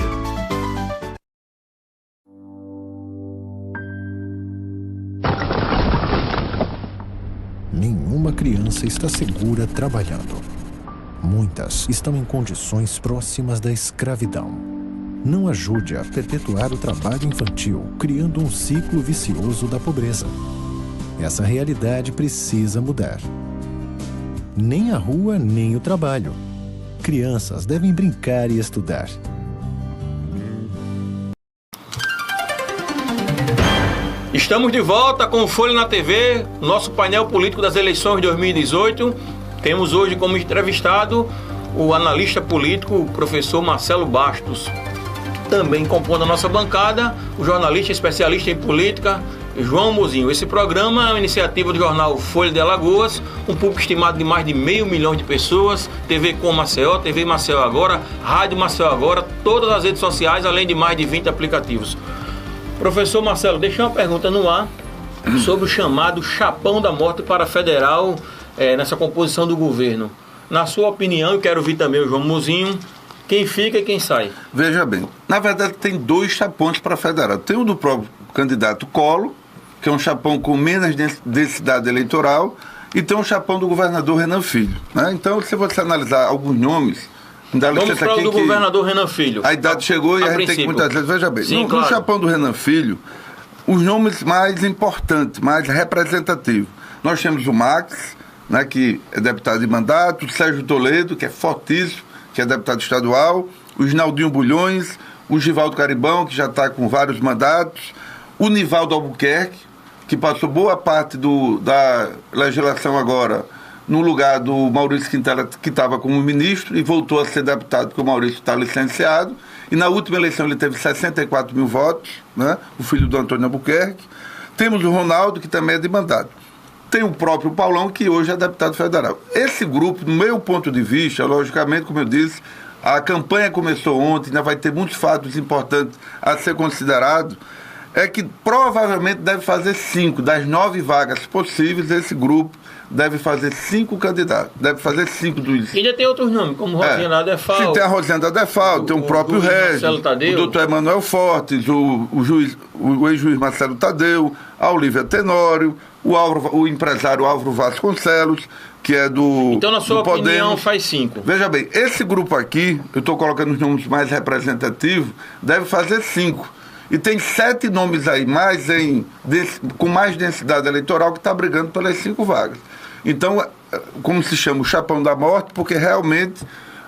Nenhuma criança está segura trabalhando. Muitas estão em condições próximas da escravidão. Não ajude a perpetuar o trabalho infantil, criando um ciclo vicioso da pobreza. Essa realidade precisa mudar. Nem a rua, nem o trabalho. Crianças devem brincar e estudar. Estamos de volta com o Folha na TV, nosso painel político das eleições de 2018. Temos hoje como entrevistado o analista político, o professor Marcelo Bastos. Também compondo a nossa bancada, o jornalista especialista em política, João Mozinho. Esse programa é uma iniciativa do jornal Folha de Alagoas, um público estimado de mais de 500 mil de pessoas, TV Com Maceió, TV Maceió Agora, Rádio Maceió Agora, todas as redes sociais, além de mais de 20 aplicativos. Professor Marcelo, deixei uma pergunta no ar sobre o chamado chapão da morte para a federal nessa composição do governo. Na sua opinião, eu quero ouvir também o João Mozinho, quem fica e quem sai? Veja bem, na verdade tem 2 chapões para a federal. Tem o do próprio candidato Collor, que é um chapão com menos densidade eleitoral, e tem um chapão do governador Renan Filho, né? Então, se você analisar alguns nomes... Vamos para o do governador Renan Filho. A idade chegou e a gente tem que muitas vezes... Veja bem, sim, no chapão do Renan Filho, os nomes mais importantes, mais representativos. Nós temos o Max, né, que é deputado de mandato, o Sérgio Toledo, que é fortíssimo, que é deputado estadual, o Isnaldinho Bulhões, o Givaldo Caribão, que já está com vários mandatos, o Nivaldo Albuquerque, que passou boa parte da legislação agora no lugar do Maurício Quintela, que estava como ministro, e voltou a ser deputado, porque o Maurício está licenciado. E na última eleição ele teve 64 mil votos, né? O filho do Antônio Albuquerque. Temos o Ronaldo, que também é de mandato. Tem o próprio Paulão, que hoje é deputado federal. Esse grupo, do meu ponto de vista, logicamente, como eu disse, a campanha começou ontem, ainda vai ter muitos fatos importantes a ser considerado, é que provavelmente deve fazer 5 das 9 vagas possíveis. Esse grupo deve fazer 5 candidatos, deve fazer 5 dos... E ainda tem outros nomes, como Rosenda Defal. Sim, tem a Rosenda Defal, tem o próprio Regis, o doutor Emanuel Fortes, o ex-juiz Marcelo Tadeu, a Olívia Tenório, o empresário Álvaro Vasconcelos, que é do... Então, na sua opinião, faz 5. Veja bem, esse grupo aqui, eu estou colocando os nomes mais representativos, deve fazer 5. E tem 7 nomes aí, com mais densidade eleitoral, que está brigando pelas 5 vagas. Então, como se chama o chapão da morte, porque realmente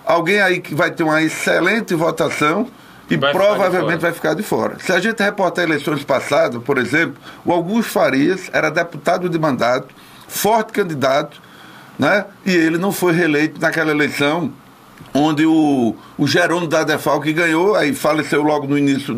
alguém aí que vai ter uma excelente votação e provavelmente vai ficar de fora. Se a gente reportar eleições passadas, por exemplo, o Augusto Farias era deputado de mandato, forte candidato, né? E ele não foi reeleito naquela eleição, onde o Jerônimo da Defal que ganhou, aí faleceu logo no início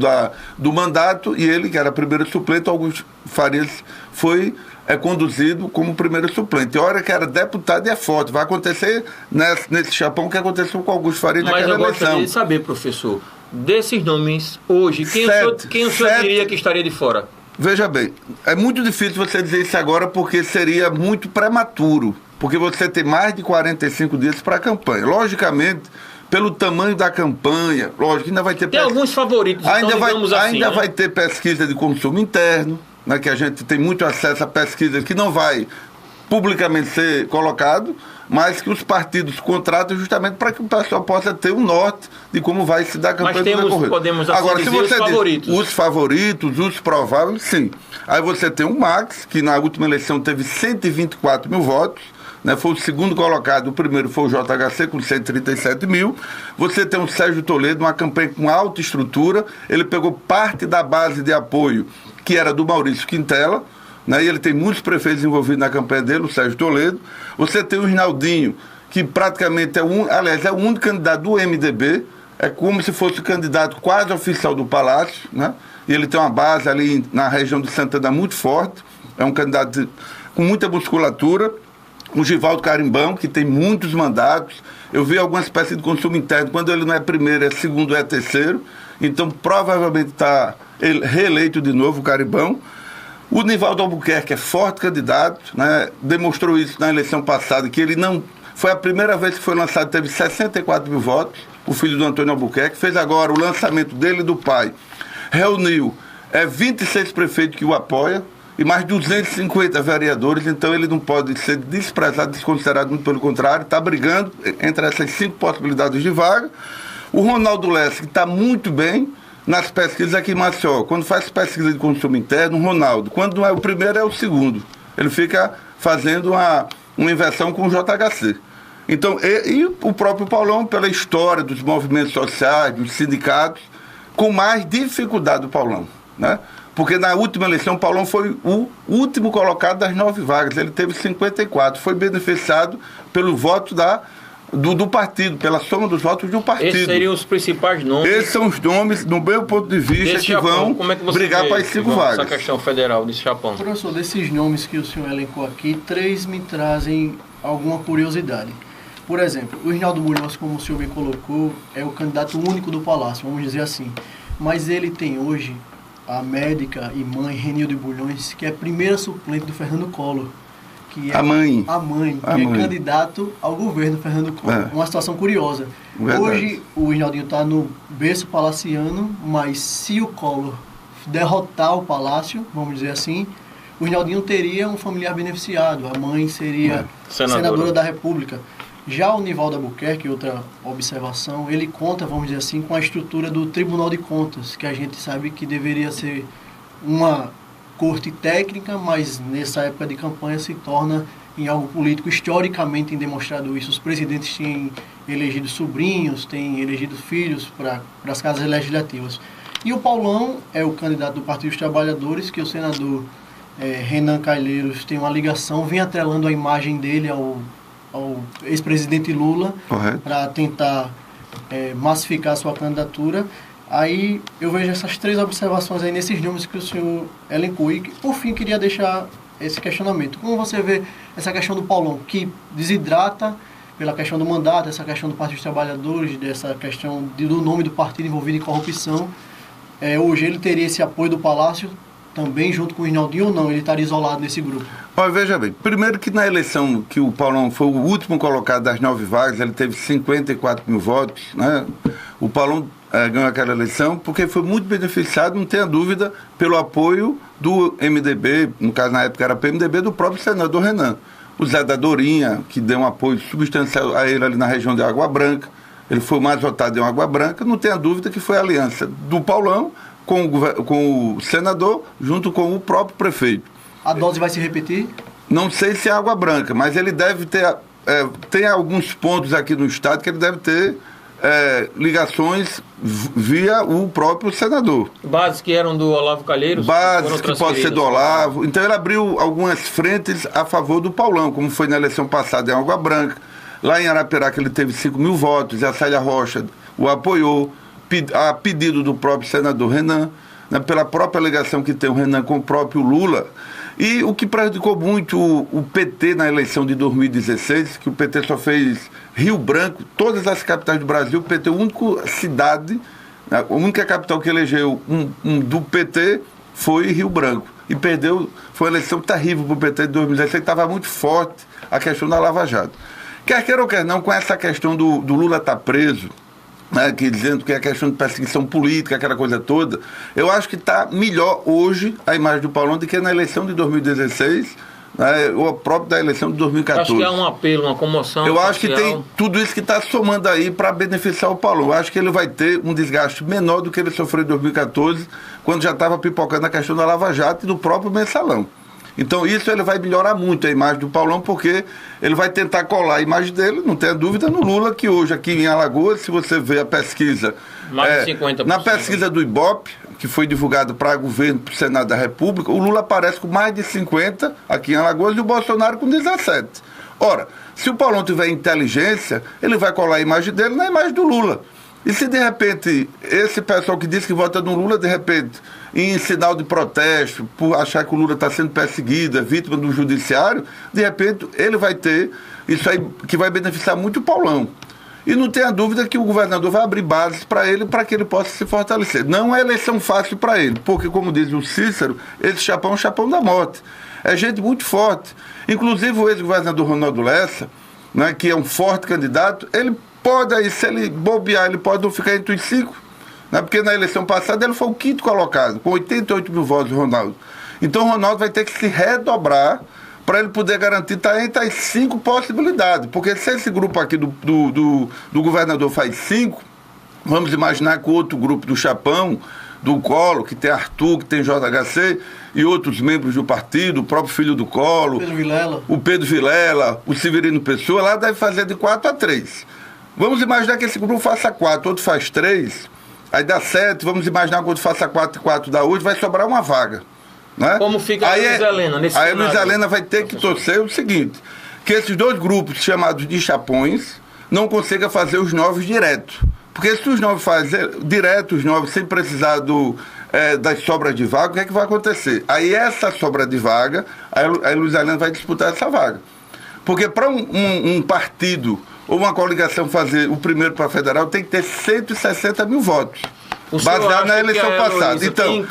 do mandato, e ele, que era primeiro suplente, Augusto Farias foi conduzido como primeiro suplente. E a hora que era deputado é forte. Vai acontecer nesse chapão que aconteceu com Augusto Farias naquela eleição. Mas eu gostaria de saber, professor, desses nomes hoje, quem o senhor diria que estaria de fora? Veja bem, é muito difícil você dizer isso agora, porque seria muito prematuro, porque você tem mais de 45 dias para a campanha. Logicamente, pelo tamanho da campanha, lógico, ainda vai ter... Tem alguns favoritos, ainda então, vai ter pesquisa de consumo interno, né, que a gente tem muito acesso a pesquisa que não vai publicamente ser colocado, mas que os partidos contratam justamente para que o pessoal possa ter um norte de como vai se dar a campanha. Mas podemos assim agora, dizer, se você os favoritos. Os favoritos, os prováveis, sim. Aí você tem o Max, que na última eleição teve 124 mil votos, né, foi o segundo colocado, o primeiro foi o JHC com 137 mil. Você tem o Sérgio Toledo, uma campanha com alta estrutura, ele pegou parte da base de apoio, que era do Maurício Quintela, né, e ele tem muitos prefeitos envolvidos na campanha dele, o Sérgio Toledo. Você tem o Rinaldinho, que praticamente é o único candidato do MDB, é como se fosse o candidato quase oficial do Palácio, né? E ele tem uma base ali na região de Santana muito forte, é um candidato com muita musculatura. O Givaldo Carimbão, que tem muitos mandatos, eu vi algumas espécies de consumo interno, quando ele não é primeiro, é segundo, é terceiro, então provavelmente está reeleito de novo o Carimbão. O Nivaldo Albuquerque é forte candidato, né? Demonstrou isso na eleição passada, que ele não... Foi a primeira vez que foi lançado, teve 64 mil votos, o filho do Antônio Albuquerque, fez agora o lançamento dele e do pai. Reuniu 26 prefeitos que o apoiam e mais 250 vereadores, então ele não pode ser desprezado, desconsiderado, muito pelo contrário, está brigando entre essas 5 possibilidades de vaga. O Ronaldo Lessa, que está muito bem nas pesquisas aqui em Maceió. Quando faz pesquisa de consumo interno, o Ronaldo, quando não é o primeiro, é o segundo. Ele fica fazendo uma inversão com o JHC. Então, e o próprio Paulão, pela história dos movimentos sociais, dos sindicatos, com mais dificuldade do Paulão, né? Porque na última eleição, o Paulão foi o último colocado das 9 vagas. Ele teve 54. Foi beneficiado pelo voto do partido, pela soma dos votos do partido. Esses seriam os principais nomes. Esses são os nomes, no meu ponto de vista, que vão brigar para as 5 vagas. Essa questão federal desse Japão. Professor, desses nomes que o senhor elencou aqui, 3 me trazem alguma curiosidade. Por exemplo, o Rinaldo Munhoz, como o senhor bem colocou, é o candidato único do Palácio, vamos dizer assim. Mas ele tem hoje a médica e mãe Renilde Bulhões, que é a primeira suplente do Fernando Collor. Que é a mãe, é candidato ao governo Fernando Collor. Uma situação curiosa. Verdade. Hoje o Rinaldinho está no berço palaciano, mas se o Collor derrotar o Palácio, vamos dizer assim, o Rinaldinho teria um familiar beneficiado. A mãe seria senadora da República. Já o Nivaldo Albuquerque, outra observação, ele conta, vamos dizer assim, com a estrutura do Tribunal de Contas, que a gente sabe que deveria ser uma corte técnica, mas nessa época de campanha se torna em algo político. Historicamente tem demonstrado isso. Os presidentes têm elegido sobrinhos, têm elegido filhos para as casas legislativas. E o Paulão é o candidato do Partido dos Trabalhadores, que o senador Renan Calheiros tem uma ligação, vem atrelando a imagem dele ao ex-presidente Lula para tentar massificar sua candidatura. Aí eu vejo essas 3 observações aí nesses nomes que o senhor elencou. E por fim queria deixar esse questionamento. Como você vê essa questão do Paulão, que desidrata pela questão do mandato, essa questão do Partido dos Trabalhadores, dessa questão do nome do partido envolvido em corrupção, hoje ele teria esse apoio do Palácio também junto com o Rinaldinho ou não? Ele estaria isolado nesse grupo? Olha, veja bem, primeiro que na eleição que o Paulão foi o último colocado das 9 vagas, ele teve 54 mil votos, né? O Paulão ganhou aquela eleição porque foi muito beneficiado, não tenha dúvida, pelo apoio do MDB, no caso na época era PMDB, do próprio senador Renan. O Zé da Dorinha, que deu um apoio substancial a ele ali na região de Água Branca, ele foi o mais votado em Água Branca, não tenha dúvida que foi a aliança do Paulão com o senador, junto com o próprio prefeito. A dose vai se repetir? Não sei se é Água Branca, mas ele deve ter... tem alguns pontos aqui no estado que ele deve ter ligações via o próprio senador. Bases que eram do Olavo Calheiros? Bases que pode ser do Olavo. Então ele abriu algumas frentes a favor do Paulão, como foi na eleição passada em Água Branca. Lá em Arapiraca ele teve 5 mil votos, e a Célia Rocha o apoiou, a pedido do próprio senador Renan, né, pela própria ligação que tem o Renan com o próprio Lula. E o que prejudicou muito o PT na eleição de 2016, que o PT só fez Rio Branco, todas as capitais do Brasil, o PT, a única cidade, a única capital que elegeu do PT foi Rio Branco. E perdeu, foi uma eleição terrível para o PT de 2016, que estava muito forte a questão da Lava Jato. Quer queira ou quer não, com essa questão do Lula estar preso, né, que dizendo que é questão de perseguição política, aquela coisa toda, eu acho que está melhor hoje a imagem do Paulão do que na eleição de 2016, né, ou próprio da eleição de 2014. Acho que há um apelo, uma comoção. Eu acho que tem tudo isso que está somando aí para beneficiar o Paulão. Eu acho que ele vai ter um desgaste menor do que ele sofreu em 2014, quando já estava pipocando a questão da Lava Jato e do próprio Mensalão. Então isso ele vai melhorar muito a imagem do Paulão, porque ele vai tentar colar a imagem dele, não tenha dúvida, no Lula, que hoje aqui em Alagoas, se você vê a pesquisa, mais de 50%. Na pesquisa do Ibope, que foi divulgado para governo, para o Senado da República, o Lula aparece com mais de 50% aqui em Alagoas e o Bolsonaro com 17%. Ora, se o Paulão tiver inteligência, ele vai colar a imagem dele na imagem do Lula. E se de repente, esse pessoal que diz que vota no Lula, de repente, em sinal de protesto, por achar que o Lula está sendo perseguido, é vítima do judiciário, de repente ele vai ter isso aí que vai beneficiar muito o Paulão. E não tenha dúvida que o governador vai abrir bases para ele, para que ele possa se fortalecer. Não é eleição fácil para ele, porque, como diz o Cícero, esse chapão é um chapão da morte. É gente muito forte. Inclusive o ex-governador Ronaldo Lessa, né, que é um forte candidato, ele pode aí, se ele bobear, ele pode não ficar entre os 5, né? Porque na eleição passada ele foi o 5º colocado, com 88 mil votos, o Ronaldo. Então o Ronaldo vai ter que se redobrar para ele poder garantir estar entre as 5 possibilidades. Porque se esse grupo aqui do governador faz 5, vamos imaginar que o outro grupo do Chapão, do Collor, que tem Arthur, que tem JHC, e outros membros do partido, o próprio filho do Collor, o Pedro Vilela, o Severino Pessoa, lá deve fazer de 4 a 3. Vamos imaginar que esse grupo faça 4, outro faz 3, aí dá 7, vamos imaginar que outro faça 4 e 4 dá 8, vai sobrar uma vaga. Né? Como fica a Luiz Helena nesse cenário? Aí a Luiz Helena vai ter que torcer o seguinte, que esses dois grupos chamados de chapões não consigam fazer os 9 direto. Porque se os 9 fazem direto, os 9, sem precisar das sobras de vaga, o que é que vai acontecer? Aí essa sobra de vaga, a Luiz Helena vai disputar essa vaga. Porque para um partido ou uma coligação fazer o primeiro para federal, tem que ter 160 mil votos. Baseado na eleição passada. Então,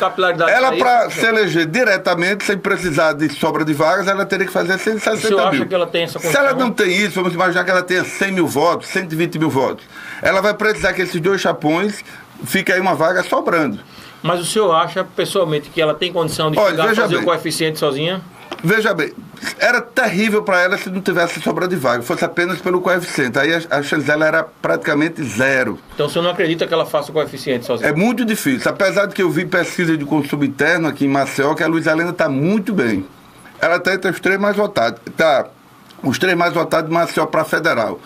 ela para se eleger diretamente, sem precisar de sobra de vagas, ela teria que fazer 160 mil. Acha que ela tem essa condição? Se ela não tem isso, vamos imaginar que ela tenha 100 mil votos, 120 mil votos. Ela vai precisar que esses dois chapões fiquem aí uma vaga sobrando. Mas o senhor acha, pessoalmente, que ela tem condição de chegar a fazer o coeficiente sozinha? Veja bem, era terrível para ela se não tivesse sobra de vaga, fosse apenas pelo coeficiente. Aí a chance dela era praticamente 0. Então o senhor não acredita que ela faça o coeficiente sozinha? É muito difícil, apesar de que eu vi pesquisa de consumo interno aqui em Maceió, que a Luiz Helena está muito bem. Ela está entre os 3 mais votados. Tá, os 3 mais votados de Maceió para federal.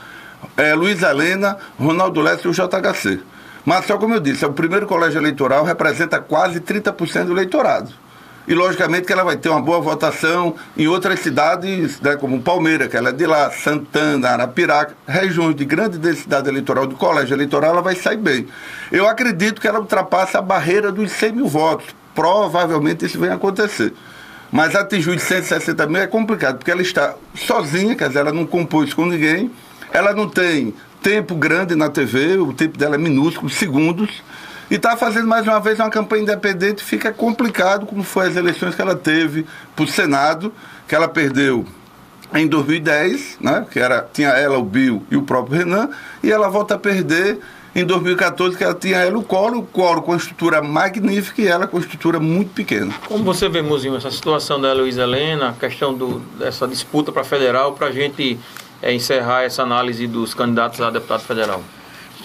Luiz Helena, Ronaldo Lessa e o JHC. Maceió, como eu disse, é o primeiro colégio eleitoral, representa quase 30% do eleitorado. E, logicamente, que ela vai ter uma boa votação em outras cidades, né, como Palmeira, que ela é de lá, Santana, Arapiraca, regiões de grande densidade eleitoral do colégio eleitoral, ela vai sair bem. Eu acredito que ela ultrapassa a barreira dos 100 mil votos. Provavelmente isso vai acontecer. Mas atingir os 160 mil é complicado, porque ela está sozinha, quer dizer, ela não compôs com ninguém, ela não tem tempo grande na TV, o tempo dela é minúsculo, segundos, e está fazendo mais uma vez uma campanha independente. Fica complicado, como foi as eleições que ela teve para o Senado, que ela perdeu em 2010, né, que tinha ela, o Bill e o próprio Renan, e ela volta a perder em 2014, que ela tinha ela, o Collor com a estrutura magnífica e ela com a estrutura muito pequena. Como você vê, Mozinho, essa situação da Luiz Helena, a questão dessa disputa para federal, para a gente encerrar essa análise dos candidatos a deputado federal?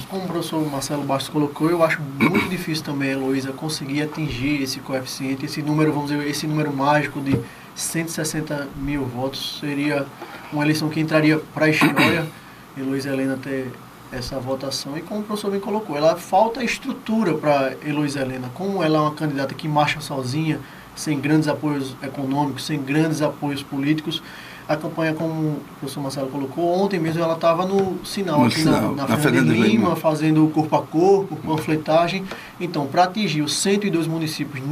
Como o professor Marcelo Bastos colocou, eu acho muito difícil também a Heloísa conseguir atingir esse coeficiente, esse número, vamos dizer, esse número mágico de 160 mil votos. Seria uma eleição que entraria para a história, Heloísa Helena ter essa votação. E como o professor bem colocou, ela falta estrutura para Heloísa Helena. Como ela é uma candidata que marcha sozinha, sem grandes apoios econômicos, sem grandes apoios políticos, a campanha, como o professor Marcelo colocou, ontem mesmo ela estava no sinal aqui na Fernando Lima, fazendo corpo a corpo, panfletagem. Então, para atingir os 102 municípios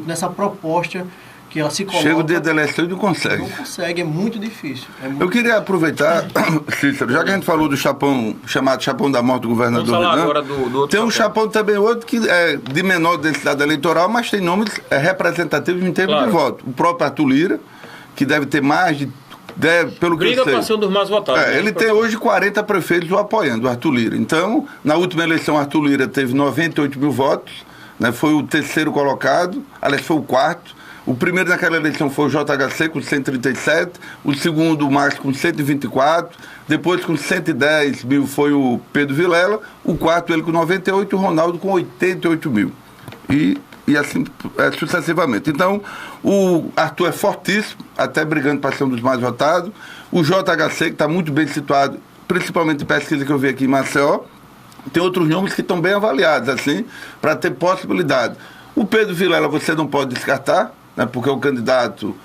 nessa proposta que ela se coloca... Chega o dia da eleição e não consegue. Não consegue, é muito difícil. Eu queria aproveitar, Cícero, já que a gente falou do chapão, chamado chapão da morte do governador Renan, agora do outro tem um chapão também outro que é de menor densidade eleitoral, mas tem nomes representativos em termos de voto. O próprio Arthur Lira, que deve ter mais de pelo que eu sei... Briga para ser um dos mais votados. Ele tem hoje 40 prefeitos o apoiando, o Arthur Lira. Então, na última eleição, o Arthur Lira teve 98 mil votos, né, foi o terceiro colocado, aliás, foi o quarto. O primeiro naquela eleição foi o JHC com 137, o segundo o Márcio com 124, depois com 110 mil foi o Pedro Vilela, o quarto ele com 98 e o Ronaldo com 88 mil. E assim sucessivamente. Então, o Arthur é fortíssimo, até brigando para ser um dos mais votados. O JHC, que está muito bem situado, principalmente em pesquisa que eu vi aqui em Maceió, tem outros nomes que estão bem avaliados, assim, para ter possibilidade. O Pedro Vilela você não pode descartar, né, porque é o candidato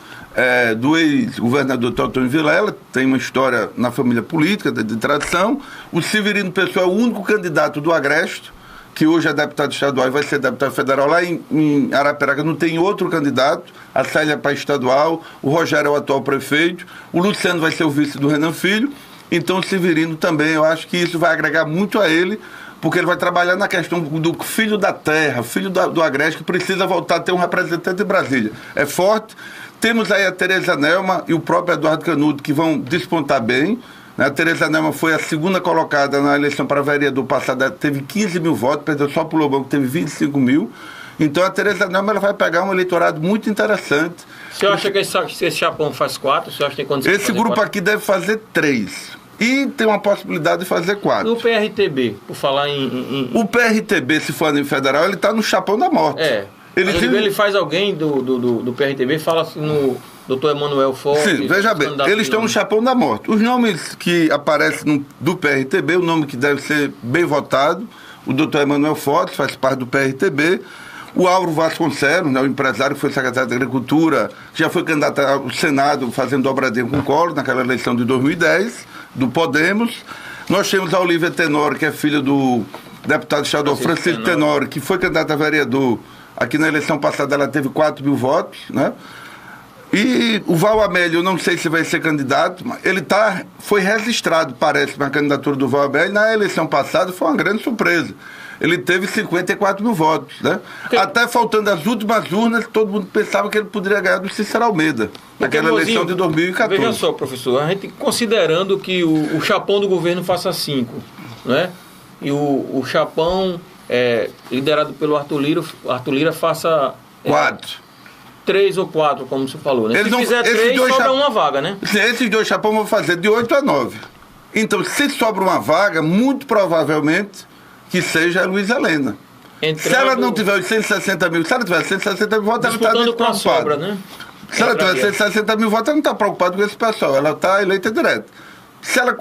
do ex-governador Teotônio Vilela, tem uma história na família política, de tradição. O Severino Pessoa é o único candidato do Agreste, que hoje é deputado estadual e vai ser deputado federal. Lá em Arapiraca não tem outro candidato, a Célia para estadual, o Rogério é o atual prefeito, o Luciano vai ser o vice do Renan Filho, então o Severino também, eu acho que isso vai agregar muito a ele, porque ele vai trabalhar na questão do filho da terra, filho do Agreste, que precisa voltar a ter um representante em Brasília. É forte. Temos aí a Tereza Nelma e o próprio Eduardo Canuto, que vão despontar bem. A Tereza Nelma foi a segunda colocada na eleição para vereador passada, teve 15 mil votos, perdeu só para o Lobão, que teve 25 mil. Então a Tereza Nelma ela vai pegar um eleitorado muito interessante. Você acha que esse chapão faz 4? Você acha que tem condição de esse fazer grupo 4? Aqui deve fazer 3. E tem uma possibilidade de fazer 4. O PRTB, por falar O PRTB, se for a nível federal, ele está no chapão da morte. Ele faz alguém do PRTB, fala assim no doutor Emanuel Forte. Sim, veja bem, eles estão no chapão da morte. Os nomes que aparecem do PRTB, o nome que deve ser bem votado, o doutor Emanuel Forte, faz parte do PRTB. O Auro Vasconcelos, né, o empresário que foi secretário de Agricultura, já foi candidato ao Senado fazendo dobradinha com o Collor naquela eleição de 2010, do Podemos. Nós temos a Olívia Tenório, que é filha do deputado estadual Francisco Tenório, que foi candidato a vereador. Aqui na eleição passada ela teve 4 mil votos, né? E o Val Amélio, eu não sei se vai ser candidato, mas ele foi registrado, parece, na candidatura do Val Amélio. Na eleição passada foi uma grande surpresa. Ele teve 54 mil votos, né? Até faltando as últimas urnas, todo mundo pensava que ele poderia ganhar do Cícero Almeida, naquela eleição de 2014. Veja só, professor, a gente considerando que o chapão do governo faça 5, né? E o chapão liderado pelo Arthur Lira faça 4. 3 ou 4, como você falou, né? Se fizer 3, sobra uma vaga, né? Esses dois chapões vão fazer de 8 a 9. Então, se sobra uma vaga, muito provavelmente que seja a Luísa Helena. Se ela não tiver os 160 mil, se ela tiver 160 mil votos, ela está despreocupada. Sobra, né? Se ela tiver 160 mil votos, ela não está preocupada com esse pessoal, ela está eleita direta. Se ela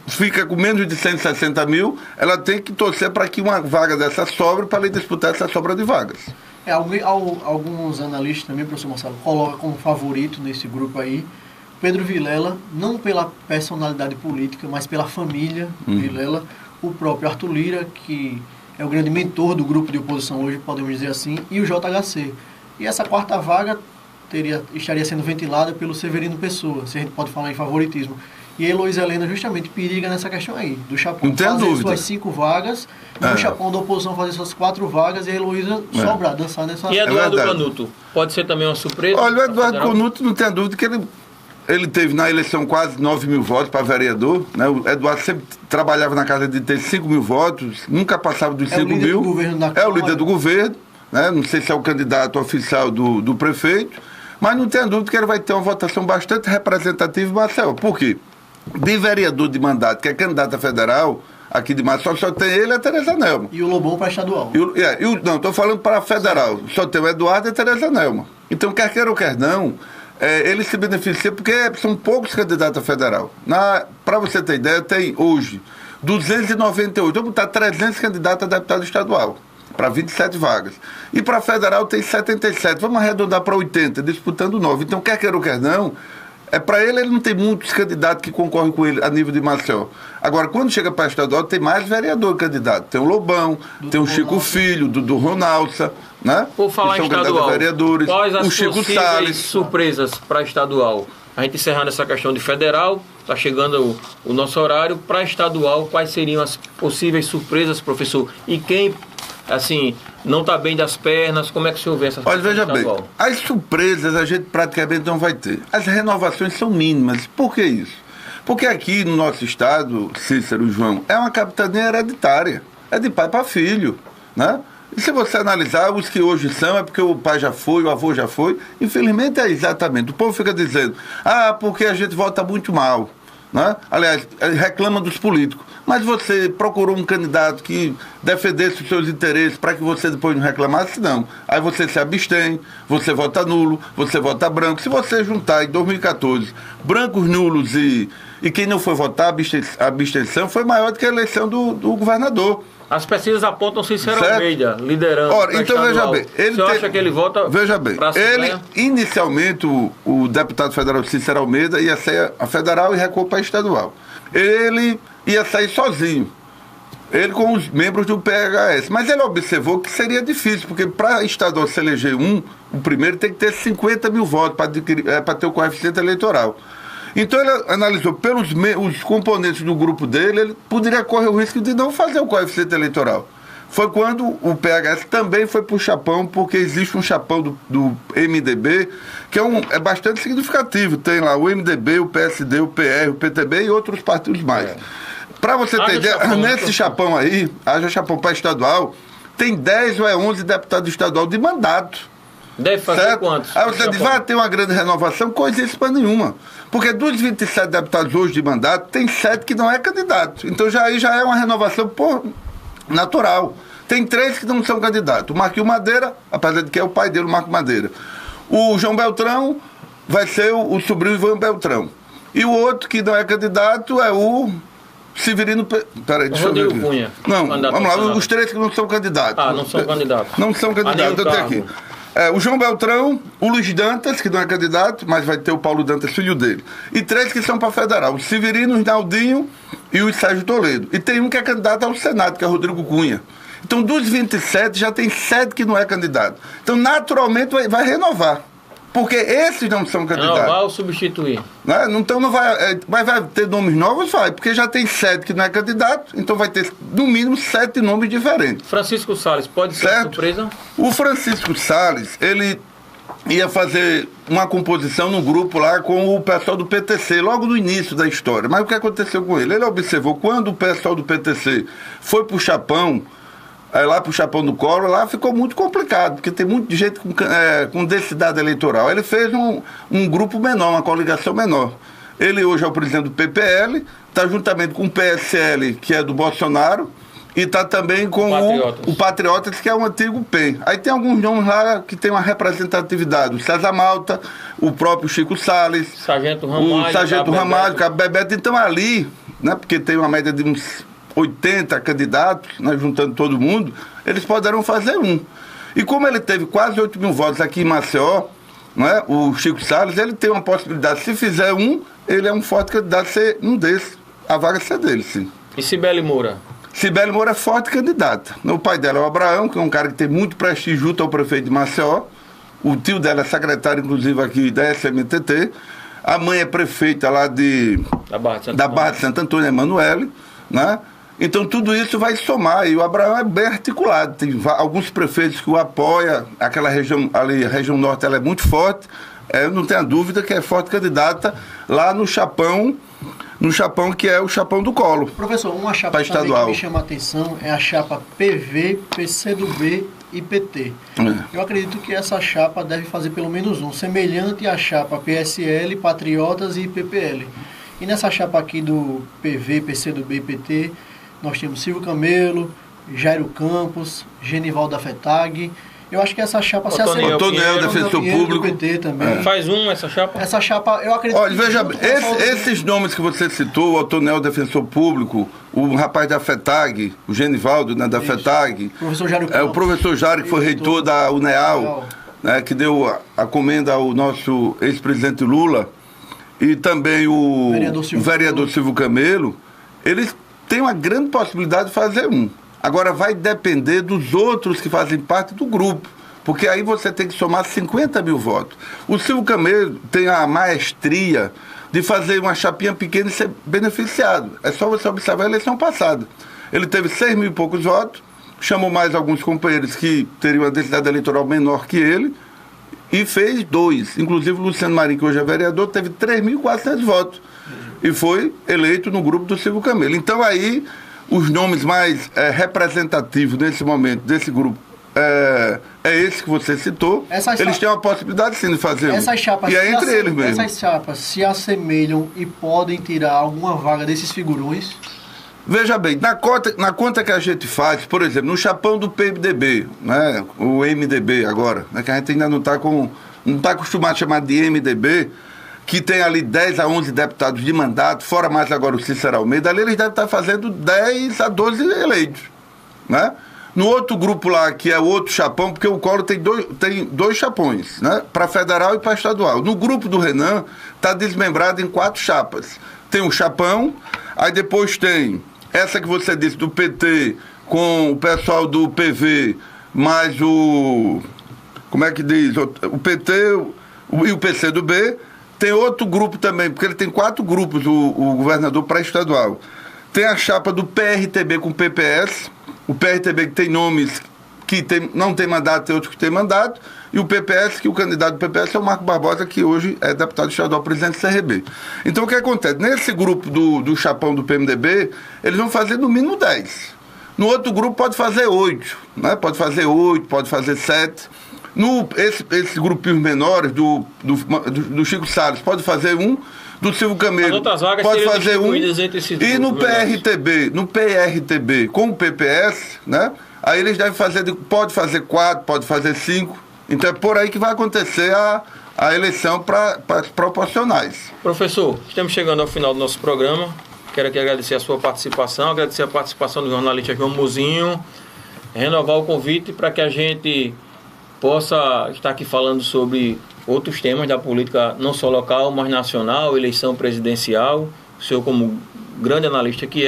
fica com menos de 160 mil, ela tem que torcer para que uma vaga dessa sobre, para ela disputar essa sobra de vagas. Alguns analistas também, professor Marcelo, colocam como favorito nesse grupo aí Pedro Vilela, não pela personalidade política, mas pela família Vilela, o próprio Arthur Lira, que é o grande mentor do grupo de oposição hoje, podemos dizer assim, e o JHC. E essa quarta vaga estaria sendo ventilada pelo Severino Pessoa, se a gente pode falar em favoritismo. E a Heloísa Helena justamente periga nessa questão aí, do Chapão fazer suas 5 vagas, e o Chapão da oposição fazer suas 4 vagas, e a Heloísa sobrar, dançar nessa... E Eduardo Canuto, pode ser também uma surpresa? Olha, o Eduardo Canuto, não tem dúvida que ele teve na eleição quase 9 mil votos para vereador, né? O Eduardo sempre trabalhava na casa de ter 5 mil votos, nunca passava dos 5 mil. É o líder do governo, né? Não sei se é o candidato oficial do prefeito, mas não tem dúvida que ele vai ter uma votação bastante representativa em Maceió. Por quê? De vereador de mandato, que é candidato a federal, aqui de Maceió, só tem ele e a Tereza Nelma. E o Lobão para estadual. Não, estou falando para federal. Só tem o Eduardo e a Tereza Nelma. Então, quer queira ou quer não, ele se beneficia porque são poucos candidatos a federal. Para você ter ideia, tem hoje 298, vamos botar 300 candidatos a deputado estadual, para 27 vagas. E para federal tem 77, vamos arredondar para 80, disputando 9. Então, quer queira ou quer não, para ele não tem muitos candidatos que concorrem com ele a nível de Maceió. Agora, quando chega para estadual, tem mais vereador candidato. Tem o Lobão, tem o Chico Filho, do Ronalsa, né? Por falar em estadual, vereadores, quais as o Chico possíveis Salles. surpresas para estadual? A gente encerrando essa questão de federal, está chegando o nosso horário. Para estadual, quais seriam as possíveis surpresas, professor? E quem, assim, não está bem das pernas, como é que o senhor vê essa Olha, veja estadual? bem, as surpresas a gente praticamente não vai ter. As renovações são mínimas. Por que isso? Porque aqui no nosso estado, Cícero, João, é uma capitania hereditária. É de pai para filho, né? E se você analisar, os que hoje são, é porque o pai já foi, o avô já foi. Infelizmente é exatamente. O povo fica dizendo, porque a gente vota muito mal, né? Aliás, reclama dos políticos. Mas você procurou um candidato que defendesse os seus interesses para que você depois não reclamasse? Não. Aí você se abstém, você vota nulo, você vota branco. Se você juntar em 2014 brancos, nulos e quem não foi votar, a abstenção foi maior do que a eleição do governador. As pesquisas apontam Cícero Almeida liderando. Ora, então veja bem. Você acha que ele vota? Veja bem, ele, inicialmente, o deputado federal Cícero Almeida ia sair a federal e recuou para a estadual. Ele ia sair sozinho. Ele com os membros do PHS. Mas ele observou que seria difícil, porque para estadual se eleger o primeiro tem que ter 50 mil votos para ter o coeficiente eleitoral. Então ele analisou pelos os componentes do grupo dele, ele poderia correr o risco de não fazer o coeficiente eleitoral. Foi quando o PHS também foi para o chapão, porque existe um chapão do MDB, que é bastante significativo. Tem lá o MDB, o PSD, o PR, o PTB e outros partidos mais. Para você ter ideia, nesse chapão aí, haja chapão para estadual, tem 10 ou 11 deputados estadual de mandato. Deve fazer certo? Quantos? Aí você diz, vai ter uma grande renovação, coisa isso para nenhuma. Porque dos 27 deputados hoje de mandato, tem 7 que não é candidato. Então aí já é uma renovação natural. Tem 3 que não são candidatos. O Marquinhos Madeira, apesar de que é o pai dele, o Marco Madeira. O João Beltrão vai ser o sobrinho Ivan Beltrão. E o outro que não é candidato é o Severino... Peraí, deixa eu ver aqui. Cunha. Não, vamos lá, os 3 que não são candidatos. Não são candidatos. Não são candidatos, eu tenho aqui. O João Beltrão, o Luiz Dantas, que não é candidato, mas vai ter o Paulo Dantas, filho dele. E 3 que são para federal, o Severino, o Rinaldinho e o Sérgio Toledo. E tem um que é candidato ao Senado, que é o Rodrigo Cunha. Então, dos 27, já tem 7 que não é candidato. Então, naturalmente, vai renovar. Porque esses não são candidatos. Renovar ou substituir? Né? Então, não vai... Mas vai ter nomes novos? Vai. Porque já tem 7 que não é candidato. Então, vai ter, no mínimo, 7 nomes diferentes. Francisco Salles, pode ser surpresa? O Francisco Salles, ele ia fazer uma composição no grupo lá com o pessoal do PTC, logo no início da história. Mas o que aconteceu com ele? Ele observou quando o pessoal do PTC foi para o Chapão, lá para o Chapão do Collor, lá ficou muito complicado, porque tem muita gente com densidade eleitoral. Ele fez um grupo menor, uma coligação menor. Ele hoje é o presidente do PPL, está juntamente com o PSL, que é do Bolsonaro, e está também com o Patriotas, que é o antigo PEN. Aí tem alguns nomes lá que tem uma representatividade. O César Malta, o próprio Chico Salles, Sargento Ramalho, o Sargento Ramalho, Cabo Bebeto. Então ali, né, porque tem uma média de uns 80 candidatos, né, juntando todo mundo, eles poderão fazer um. E como ele teve quase 8 mil votos aqui em Maceió, né, o Chico Salles, ele tem uma possibilidade, se fizer um, ele é um forte candidato a ser um desses. A vaga ser dele, sim. E Cibele Moura? Cibele Moura é forte candidata. O pai dela é o Abraão, que é um cara que tem muito prestígio junto ao prefeito de Maceió. O tio dela é secretário, inclusive, aqui da SMTT. A mãe é prefeita lá da Barra de Santo Antônio, Emanuele, né? Então tudo isso vai somar, e o Abraão é bem articulado, tem alguns prefeitos que o apoiam, aquela região ali, a região norte, ela é muito forte, eu não tenho dúvida que é forte candidata lá no Chapão, que é o Chapão do Collor. Professor, uma chapa também que me chama a atenção é a chapa PV, PCdoB e PT. Eu acredito que essa chapa deve fazer pelo menos um, semelhante à chapa PSL, Patriotas e PPL. E nessa chapa aqui do PV, PCdoB e PT, nós temos Silvio Camelo, Jairo Campos, Genivaldo da FETAG. Eu acho que essa chapa se acerta. Otonel, defensor público. PT também. Faz essa chapa? Essa chapa, eu acredito. Olha, veja bem, esses nomes que você citou, o Otonel, defensor público, o rapaz da FETAG, o Genivaldo, né, da FETAG. Professor Jairo Campos. O professor Jairo, que foi reitor da UNEAL, né, que deu a comenda ao nosso ex-presidente Lula, e também o vereador Silvio Camelo, eles têm uma grande possibilidade de fazer um. Agora vai depender dos outros que fazem parte do grupo. porque aí você tem que somar 50 mil votos. O Silvio Camelo tem a maestria de fazer uma chapinha pequena e ser beneficiado. É só você observar a eleição passada. Ele teve 6 mil e poucos votos, chamou mais alguns companheiros que teriam uma densidade eleitoral menor que ele, e fez 2. Inclusive o Luciano Marinho, que hoje é vereador, teve 3.400 votos. E foi eleito no grupo do Silvio Camelo. Então aí, os nomes mais representativos nesse momento, desse grupo, é esse que você citou. Eles têm uma possibilidade sim de fazer essas chapas, e é entre eles mesmo. Essas chapas se assemelham e podem tirar alguma vaga desses figurões? Veja bem, na conta que a gente faz, por exemplo, no chapão do PMDB, né, o MDB agora, né, que a gente ainda não está acostumado a chamar de MDB, que tem ali 10 a 11 deputados de mandato, fora mais agora o Cícero Almeida, ali eles devem estar fazendo 10 a 12 eleitos, né? No outro grupo lá, que é o outro chapão, porque o Collor tem dois chapões, né? Para federal e para estadual. No grupo do Renan, está desmembrado em 4 chapas. Tem um chapão, aí depois tem essa que você disse, do PT, com o pessoal do PV, mais o... Como é que diz? O PT e o PCdoB. Tem outro grupo também, porque ele tem 4 grupos, o governador pré-estadual. Tem a chapa do PRTB com o PPS, o PRTB que tem nomes que não tem mandato, tem outros que tem mandato, e o PPS, que o candidato do PPS é o Marco Barbosa, que hoje é deputado estadual, presidente do CRB. Então o que acontece? Nesse grupo do chapão do PMDB, eles vão fazer no mínimo 10. No outro grupo pode fazer 8, né? Pode fazer 8, pode fazer 7. Esses grupinhos menores do Chico Salles pode fazer 1, do Silvio Camelo pode fazer 1, e no PRTB com o PPS, né? Aí eles devem fazer, pode fazer 4, pode fazer 5. Então é por aí que vai acontecer a eleição para as proporcionais. Professor, estamos chegando ao final do nosso programa. Quero aqui agradecer a sua participação, agradecer a participação do jornalista João Mozinho, renovar o convite para que a gente possa estar aqui falando sobre outros temas da política, não só local, mas nacional, eleição presidencial. O senhor, como grande analista que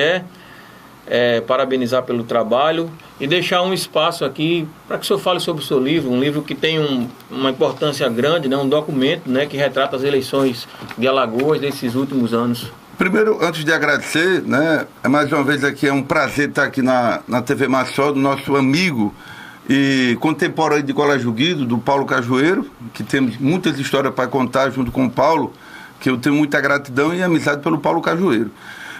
parabenizar pelo trabalho e deixar um espaço aqui para que o senhor fale sobre o seu livro, um livro que tem uma importância grande, né, um documento, né, que retrata as eleições de Alagoas desses últimos anos. Primeiro, antes de agradecer, né, mais uma vez aqui é um prazer estar aqui na TV Maceió, do nosso amigo e contemporâneo de Colégio Guido, do Paulo Cajueiro, que temos muitas histórias para contar junto com o Paulo, que eu tenho muita gratidão e amizade pelo Paulo Cajueiro.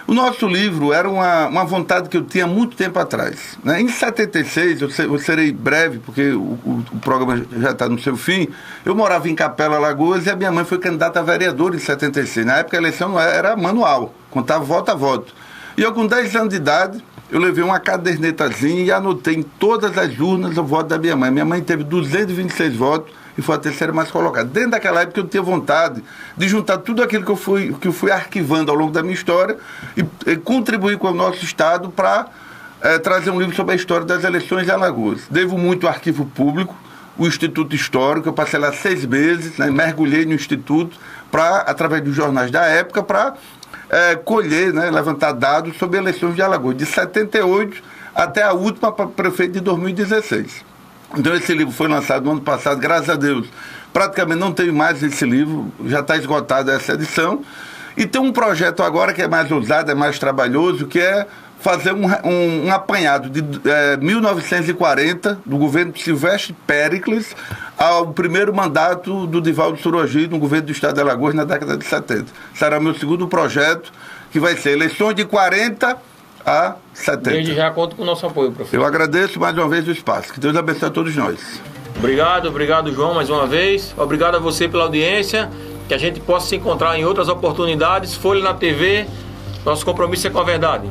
O nosso livro era uma vontade que eu tinha muito tempo atrás, né? Em 76, eu serei breve, porque o programa já está no seu fim, eu morava em Capela, Alagoas, e a minha mãe foi candidata a vereadora em 76. Na época a eleição era manual, contava voto a voto. E eu, com 10 anos de idade, eu levei uma cadernetazinha e anotei em todas as urnas o voto da minha mãe. Minha mãe teve 226 votos e foi a terceira mais colocada. Dentro daquela época eu tinha vontade de juntar tudo aquilo que eu fui arquivando ao longo da minha história e contribuir com o nosso Estado para trazer um livro sobre a história das eleições de Alagoas. Devo muito ao arquivo público, o Instituto Histórico, eu passei lá 6 meses, né, mergulhei no Instituto, através dos jornais da época, para colher, né, levantar dados sobre eleições de Alagoas, de 78 até a última para prefeito de 2016. Então esse livro foi lançado no ano passado, graças a Deus. Praticamente não tem mais esse livro, já está esgotada essa edição. E tem um projeto agora que é mais ousado, é mais trabalhoso, que é fazer um apanhado de 1940, do governo de Silvestre Péricles, ao primeiro mandato do Divaldo Suruagi, no governo do Estado de Alagoas, na década de 70. Será meu segundo projeto, que vai ser eleições de 40 a 70. Desde já conto com o nosso apoio, professor. Eu agradeço mais uma vez o espaço. Que Deus abençoe a todos nós. Obrigado, João, mais uma vez. Obrigado a você pela audiência. Que a gente possa se encontrar em outras oportunidades. Folha na TV. Nosso compromisso é com a verdade.